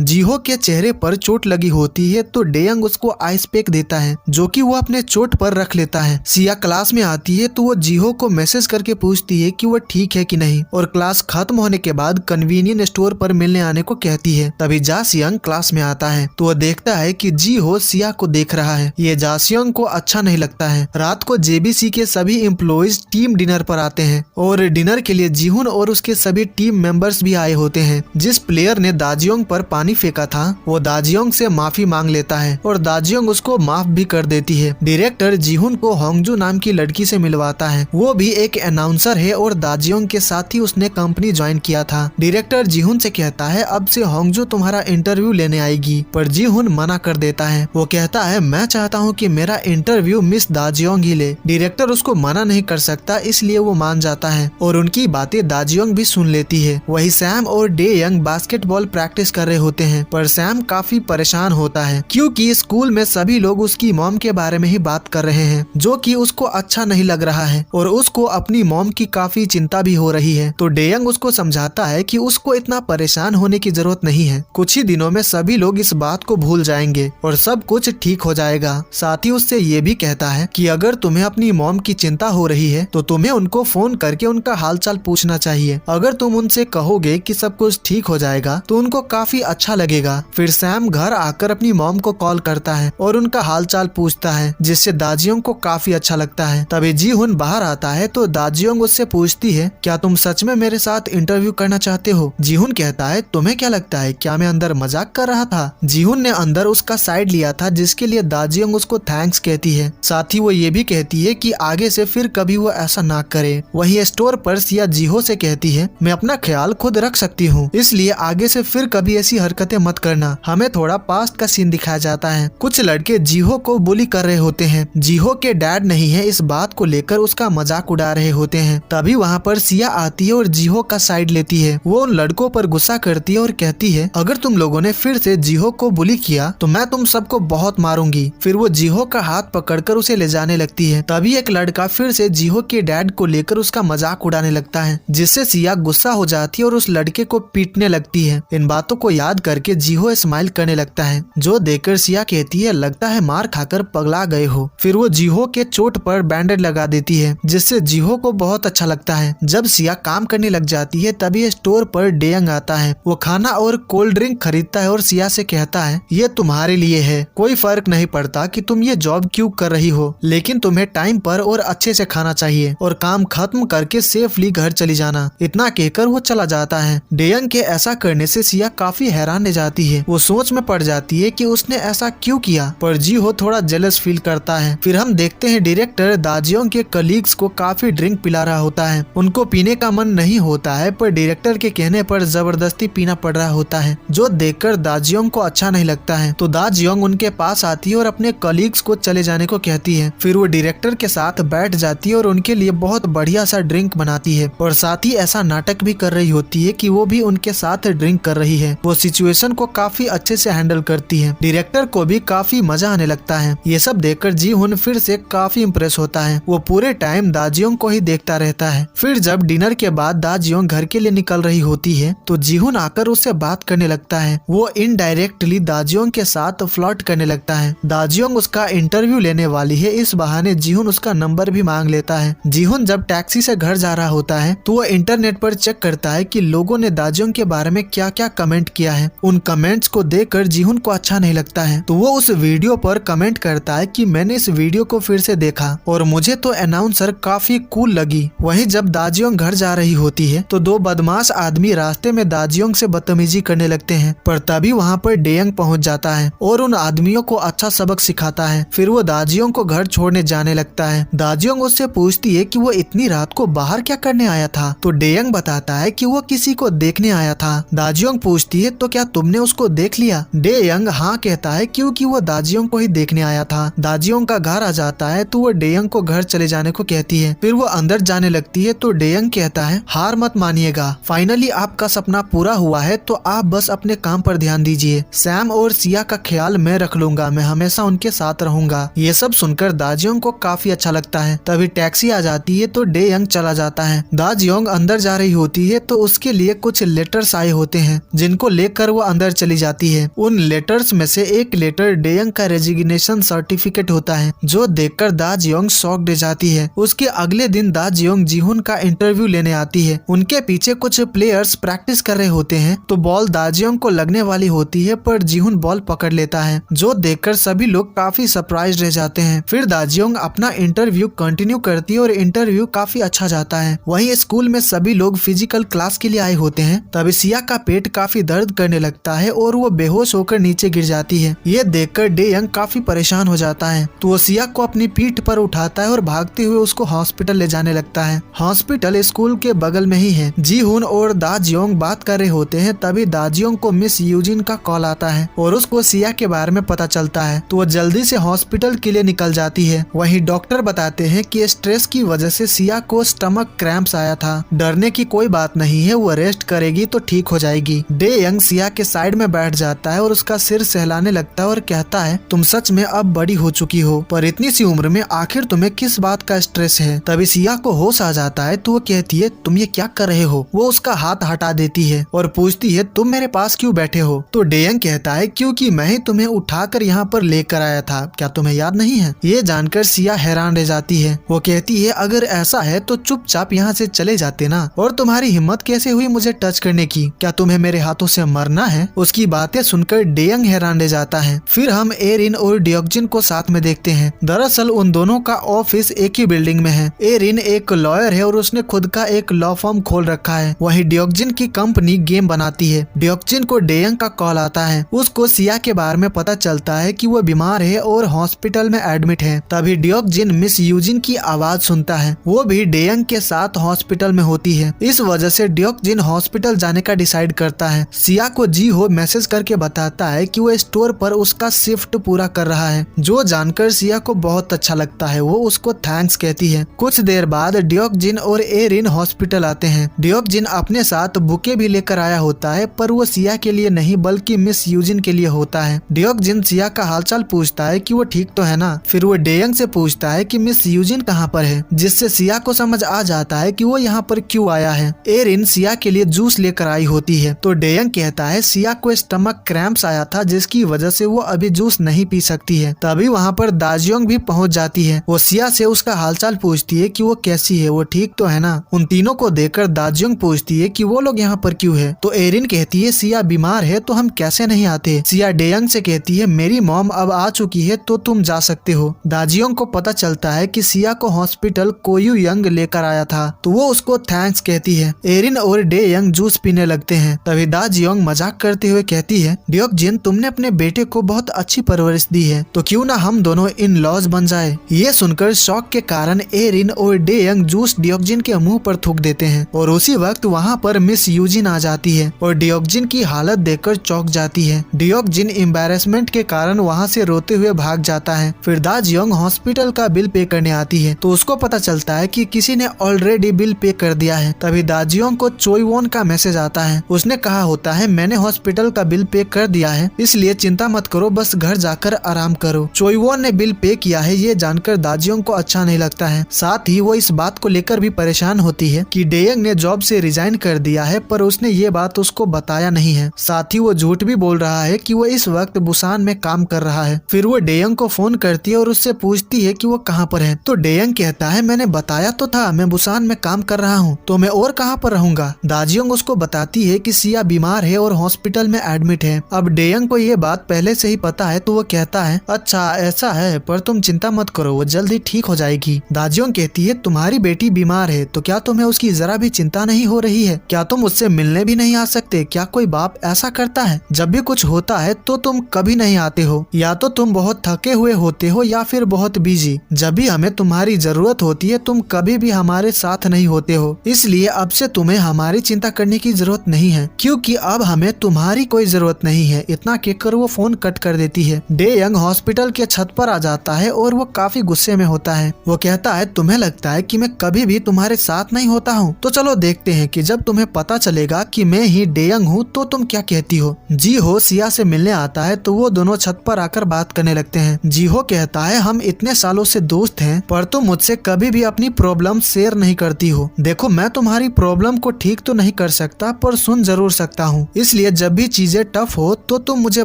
जीहो के चेहरे पर चोट लगी होती है तो डेयंग उसको आइस पैक देता है जो कि वो अपने चोट पर रख लेता है। सिया क्लास में आती है तो वो जीहो को मैसेज करके पूछती है कि वो ठीक है कि नहीं और क्लास खत्म होने के बाद कन्वीनियंट स्टोर पर मिलने आने को कहती है। तभी जासियंग क्लास में आता है तो वो देखता है कि जीहो सिया को देख रहा है। ये जासियंग को अच्छा नहीं लगता है। रात को जेबीसी के सभी एम्प्लॉइज टीम डिनर पर आते हैं और डिनर के लिए जीहुन और उसके सभी टीम मेंबर्स भी आए होते हैं। जिस प्लेयर ने दाजियोंग पर पानी फेंका था वो दाजियोंग से माफी मांग लेता है और दाजियोंग उसको माफ भी कर देती है। डायरेक्टर जीहुन को होंगजू नाम की लड़की से मिलवाता है। वो भी एक अनाउंसर है और दाजियोंग के साथ ही उसने कंपनी ज्वाइन किया था। डायरेक्टर जीहुन से कहता है अब से होंगजू तुम्हारा इंटरव्यू लेने आएगी, पर जीहुन मना कर देता है। वो कहता है मैं चाहता हूँ कि मेरा इंटरव्यू मिस दाजियोंग ही ले। डायरेक्टर उसको मना नहीं कर सकता इसलिए वो मान जाता है और उनकी बातें दाजियोंग भी सुन लेती है। वही सैम और डेयंग बास्केटबॉल प्रैक्टिस कर रहे होते हैं पर सैम काफी परेशान होता है क्योंकि स्कूल में सभी लोग उसकी मॉम के बारे में ही बात कर रहे हैं जो कि उसको अच्छा नहीं लग रहा है और उसको अपनी मॉम की काफी चिंता भी हो रही है। तो डेयंग उसको समझाता है कि उसको इतना परेशान होने की जरूरत नहीं है। कुछ ही दिनों में सभी लोग इस बात को भूल जाएंगे और सब कुछ ठीक हो जाएगा। साथ ही उससे ये भी कहता है कि अगर तुम्हें अपनी मॉम की चिंता हो रही है तो तुम्हें उनको फोन करके उनका हालचाल पूछना चाहिए। अगर तुम उनसे कहोगे कि सब कुछ ठीक हो जाएगा तो उनको काफी अच्छा लगेगा। फिर सैम घर आकर अपनी मॉम को कॉल करता है और उनका हालचाल पूछता है जिससे दाजियोंग को काफी अच्छा लगता है। तभी जीहुन बाहर आता है तो दाजियोंग उससे पूछती है क्या तुम सच में मेरे साथ इंटरव्यू करना चाहते हो? जीहुन कहता है तुम्हें क्या लगता है क्या मैं अंदर मजाक कर रहा था? जीहुन ने अंदर उसका साइड लिया था जिसके लिए दाजियोंग उसको थैंक्स कहती है। साथ ही वो ये भी कहती है कि आगे से फिर कभी वो ऐसा ना करे। वही स्टोर पर सिया जीहो से कहती है मैं अपना ख्याल खुद रख सकती हूँ इसलिए आगे से फिर कभी ऐसी हरकतें मत करना। हमें थोड़ा पास्ट का सीन दिखाया जाता है। कुछ लड़के जीहो को बुली कर रहे होते हैं। जीहो के डैड नहीं है इस बात को लेकर उसका मजाक उड़ा रहे होते हैं। तभी वहाँ पर सिया आती है और जीहो का साइड लेती है। वो उन लड़कों पर गुस्सा करती है और कहती है अगर तुम लोगों ने फिर से जीहो को बुली किया तो मैं तुम सबको बहुत मारूंगी। फिर वो जीहो का हाथ पकड़कर उसे ले जाने लगती है। तभी एक लड़का फिर से जीहो के डैड को लेकर उसका मजाक उड़ाने लगता है जिससे सिया गुस्सा हो जाती है और उस लड़के को पीटने लगती है। इन बातों को याद करके जीहो स्माइल करने लगता है जो देखकर सिया कहती है लगता है मार खाकर पगला गए हो। फिर वो जीहो के चोट पर बैंडेज लगा देती है जिससे जीहो को बहुत अच्छा लगता है। जब सिया काम करने लग जाती है तभी स्टोर पर डेयंग आता है। वो खाना और कोल्ड ड्रिंक खरीदता है और सिया से कहता है ये तुम्हारे लिए है, कोई फर्क नहीं पड़ता कि तुम ये जॉब क्यों कर रही हो, लेकिन तुम्हें टाइम पर और अच्छे से खाना चाहिए और काम खत्म करके सेफली घर चली जाना। इतना कहकर वो चला जाता है। डेयंग के ऐसा करने से सिया काफी हैरान रह जाती है। वो सोच में पड़ जाती है कि उसने ऐसा क्यों किया, पर जीहो थोड़ा जेलस फील करता है। फिर हम देखते हैं डायरेक्टर दाजियोंग के कलीग्स को काफी ड्रिंक पिला रहा होता है। उनको पीने का मन नहीं होता है पर डायरेक्टर के कहने पर जबरदस्ती पीना पड़ रहा होता है जो देखकर दाजियोंग को अच्छा नहीं लगता है। तो दाजियोंग उनके पास आती है और अपने कलीग्स को चले जाने को कहती है। फिर वो डायरेक्टर के साथ बैठ जाती है और उनके लिए बहुत बढ़िया सा ड्रिंक बनाती है और साथ ही ऐसा नाटक भी कर रही होती है कि वो भी उनके साथ ड्रिंक कर रही है। वो सिचुएशन को काफी अच्छे से हैंडल करती है। डायरेक्टर को भी काफी मजा आने लगता है। ये सब देखकर जीहुन फिर से काफी इम्प्रेस होता है। वो पूरे टाइम दाजियोंग को ही देखता रहता है। फिर जब डिनर के बाद दाजियोंग घर के लिए निकल रही होती है तो जीहुन आकर उससे बात करने लगता है। वो इनडायरेक्टली दाजियोंग के साथ फ्लर्ट करने लगता है। दाजियोंग उसका इंटरव्यू लेने वाली है, इस बहाने जीहुन उसका नंबर भी मांग लेता है। जीहुन जब टैक्सी से घर जा रहा होता है तो वो इंटरनेट पर चेक करता है कि लोगों ने दाजियोंग के बारे में क्या क्या कमेंट किया है। उन कमेंट्स को देखकर जीहुन को अच्छा नहीं लगता है तो वो उस वीडियो पर कमेंट करता है कि मैंने इस वीडियो को फिर से देखा और मुझे तो अनाउंसर काफी कूल लगी। वहीं जब दाजियोंग घर जा रही होती है तो दो बदमाश आदमी रास्ते में दाजियोंग से बदतमीजी करने लगते हैं, पर तभी वहाँ पर डेयंग पहुँच जाता है और उन आदमियों को अच्छा सबक सिखाता है। फिर वो दाजियोंग को घर छोड़ने जाने लगता है। दाजियोंग उससे पूछती है कि वो इतनी रात को बाहर क्या करने आया था तो डेयंग बताता है कि वो किसी को देखने आया था। दाजियोंग पूछती है तो क्या तुमने उसको देख लिया? डेयंग हाँ कहता है क्योंकि वो दाजियोंग को ही देखने आया था। दाजियोंग का घर आ जाता है तो वो डेयंग को घर चले जाने को कहती है। फिर वो अंदर जाने लगती है तो डेयंग कहता है हार मत मानिएगा, फाइनली आपका सपना पूरा हुआ है तो आप बस अपने काम पर ध्यान दीजिए। सैम और सिया का ख्याल मैं रख लूंगा, मैं हमेशा उनके साथ रहूंगा। ये सब सुनकर दाजियोंग को काफी काफी अच्छा लगता है। तभी टैक्सी आ जाती है तो डे यंग चला जाता है। दा जियोंग अंदर जा रही होती है तो उसके लिए कुछ लेटर्स आए होते हैं जिनको लेकर वो अंदर चली जाती है। उन लेटर्स में से एक लेटर डे यंग का रेजिग्नेशन सर्टिफिकेट होता है जो देखकर दा जियोंग शॉक्ड हो जाती है। उसके अगले दिन दा जियोंग जीहुन का इंटरव्यू लेने आती है। उनके पीछे कुछ प्लेयर्स प्रैक्टिस कर रहे होते हैं तो बॉल दा जियोंग को लगने वाली होती है पर जीहुन बॉल पकड़ लेता है जो देखकर सभी लोग काफी सरप्राइज रह जाते हैं। फिर दा जियोंग अपना इंटरव्यू कंटिन्यू करती है और इंटरव्यू काफी अच्छा जाता है। वहीं स्कूल में सभी लोग फिजिकल क्लास के लिए आए होते हैं। तभी सिया का पेट काफी दर्द करने लगता है और वो बेहोश होकर नीचे गिर जाती है। ये देखकर डे यंग काफी परेशान हो जाता है तो वो सिया को अपनी पीठ पर उठाता है और भागते हुए उसको हॉस्पिटल ले जाने लगता है। हॉस्पिटल स्कूल के बगल में ही है। जीहुन और दा जियोंग बात कर रहे होते हैं तभी दा जियोंग को मिस यूजिन का कॉल आता है और उसको सिया के बारे में पता चलता है तो वो जल्दी से हॉस्पिटल के लिए निकल जाती है। वहीं डॉक्टर बताते हैं कि स्ट्रेस की वजह से सिया को स्टमक क्रैम्प्स आया था। डरने की कोई बात नहीं है, वो रेस्ट करेगी तो ठीक हो जाएगी। डे यंग सिया के साइड में बैठ जाता है और उसका सिर सहलाने लगता है और कहता है तुम सच में अब बड़ी हो चुकी हो पर इतनी सी उम्र में आखिर तुम्हें किस बात का स्ट्रेस है। तभी सिया को होश आ जाता है तो वो कहती है तुम ये क्या कर रहे हो। वो उसका हाथ हटा देती है और पूछती है तुम मेरे पास क्यों बैठे हो। तो डे यंग कहता है क्योंकि मैं ही तुम्हें उठाकर यहाँ पर लेकर आया था, क्या तुम्हें याद नहीं है। ये जानकर सिया हैरान रह जाती है। वो कहती है अगर ऐसा है तो चुपचाप यहाँ से चले जाते ना, और तुम्हारी हिम्मत कैसे हुई मुझे टच करने की, क्या तुम्हें मेरे हाथों से मरना है। उसकी बातें सुनकर डे यंग हैरान रह जाता है। फिर हम एरिन और डियोक्जिन को साथ में देखते हैं। दरअसल उन दोनों का ऑफिस एक ही बिल्डिंग में है। एरिन एक लॉयर है और उसने खुद का एक लॉ फर्म खोल रखा है। वहीं डियोक्जिन की कंपनी गेम बनाती है। डियोक्जिन को डे यंग का कॉल आता है। उसको सिया के बारे में पता चलता है कि वो बीमार है और हॉस्पिटल में एडमिट है। तभी डियोक्जिन मिस यूजिन की आवाज सुनता है। वो भी डे यंग के साथ हॉस्पिटल में होती है। इस वजह से डियोक्जिन हॉस्पिटल जाने का डिसाइड करता है। सिया को जी हो मैसेज करके बताता है कि वो स्टोर पर उसका शिफ्ट पूरा कर रहा है, जो जानकर सिया को बहुत अच्छा लगता है। वो उसको थैंक्स कहती है। कुछ देर बाद डियोक्जिन और एरिन हॉस्पिटल आते हैं। डियोक्जिन अपने साथ बुके भी लेकर आया होता है पर वो सिया के लिए नहीं बल्कि मिस यूजिन के लिए होता है। डियोक्जिन सिया का हालचाल पूछता है कि वो ठीक तो है ना। फिर वो डे यंग से पूछता है कि मिस यूजिन कहाँ पर है, जिससे सिया को समझ आ जाता है कि वो यहाँ पर क्यों आया है। एरिन सिया के लिए जूस लेकर आई होती है तो डे यंग कहता है सिया को स्टमक क्रैम्प्स आया था जिसकी वजह से वो अभी जूस नहीं पी सकती है। तभी वहाँ पर दा जियोंग भी पहुँच जाती है। वो सिया से उसका हालचाल पूछती है कि वो कैसी है, वो ठीक तो है ना। उन तीनों को देखकर दा जियोंग पूछती है कि वो लोग यहाँ पर क्यों है। तो एरिन कहती है सिया बीमार है तो हम कैसे नहीं आते। सिया डे यंग से कहती है मेरी मॉम अब आ चुकी है तो तुम जा सकते हो। दा जियोंग को पता चलता है कि सिया को हॉस्पिटल कोयू यंग लेकर आया था तो वो उसको थैंक्स कहती है। एरिन और डे यंग जूस पीने लगते हैं। तभी दा जियोंग मजाक करते हुए कहती है डियोक्जिन तुमने अपने बेटे को बहुत अच्छी परवरिश दी है तो क्यों ना हम दोनों इन लॉज बन जाए। ये सुनकर शौक के कारण एरिन और डे यंग जूस डियोक्जिन के मुंह पर थूक देते हैं और उसी वक्त वहाँ पर मिस यूजिन आ जाती है और डियोक्जिन की हालत देखकर चौंक जाती है। डियोक्जिन एम्बैरेसमेंट के कारण वहाँ से रोते हुए भाग जाता है। फिर दा जियोंग हॉस्पिटल का बिल पे करने आती है तो उसको पता चलता है कि किसी ने ऑलरेडी बिल पे कर दिया है। तभी दा जियोंग को चोई वोन का मैसेज आता है। उसने कहा होता है मैंने हॉस्पिटल का बिल पे कर दिया है इसलिए चिंता मत करो, बस घर जाकर आराम करो। चोई वोन ने बिल पे किया है ये जानकर दा जियोंग को अच्छा नहीं लगता है। साथ ही वो इस बात को लेकर भी परेशान होती है कि डे यंग ने जॉब से रिजाइन कर दिया है पर उसने ये बात उसको बताया नहीं है। साथ ही वो झूठ भी बोल रहा है कि वो इस वक्त बुसान में काम कर रहा है। फिर वो डे यंग को फोन करती है और उससे पूछती है कि वो कहाँ पर है। तो डे यंग कहता है मैंने बताया तो था मैं बुसान में काम कर रहा हूँ तो मैं और कहाँ पर रहूंगा। दा जियोंग उसको बताती है कि सिया बीमार है और हॉस्पिटल में एडमिट है। अब डे यंग को ये बात पहले से ही पता है तो वो कहता है अच्छा ऐसा है पर तुम चिंता मत करो वो जल्दी ठीक हो जाएगी। दा जियोंग कहती है तुम्हारी बेटी बीमार है तो क्या तुम्हें उसकी जरा भी चिंता नहीं हो रही है, क्या तुम उससे मिलने भी नहीं आ सकते। क्या कोई बाप ऐसा करता है, जब भी कुछ होता है तो तुम कभी नहीं आते हो, या तो तुम बहुत थके हुए होते हो या फिर बहुत बिजी। जब भी हमें तुम्हारी जरूरत होती है तुम कभी भी हमारे साथ नहीं होते हो, इसलिए अब से तुम्हें हमारी चिंता करने की जरूरत नहीं है क्योंकि अब हमें तुम्हारी कोई जरूरत नहीं है। इतना कहकर वो फोन कट कर देती है। डे यंग हॉस्पिटल के छत पर आ जाता है और वो काफी गुस्से में होता है। वो कहता है तुम्हें लगता है कि मैं कभी भी तुम्हारे साथ नहीं होता हूँ, तो चलो देखते हैं कि जब तुम्हें पता चलेगा कि मैं ही डे यंग हूँ तो तुम क्या कहती हो। जी हो सिया से मिलने आता है तो वो दोनों छत पर आकर बात करने लगते हैं। जी हो कहता है हम इतने सालों से दोस्त हैं, पर तुम मुझसे कभी भी अपनी प्रॉब्लम शेयर नहीं करती हो। देखो, मैं तुम्हारी प्रॉब्लम को ठीक तो नहीं कर सकता, पर सुन जरूर सकता हूँ। इसलिए जब भी चीजें टफ हो तो तुम मुझे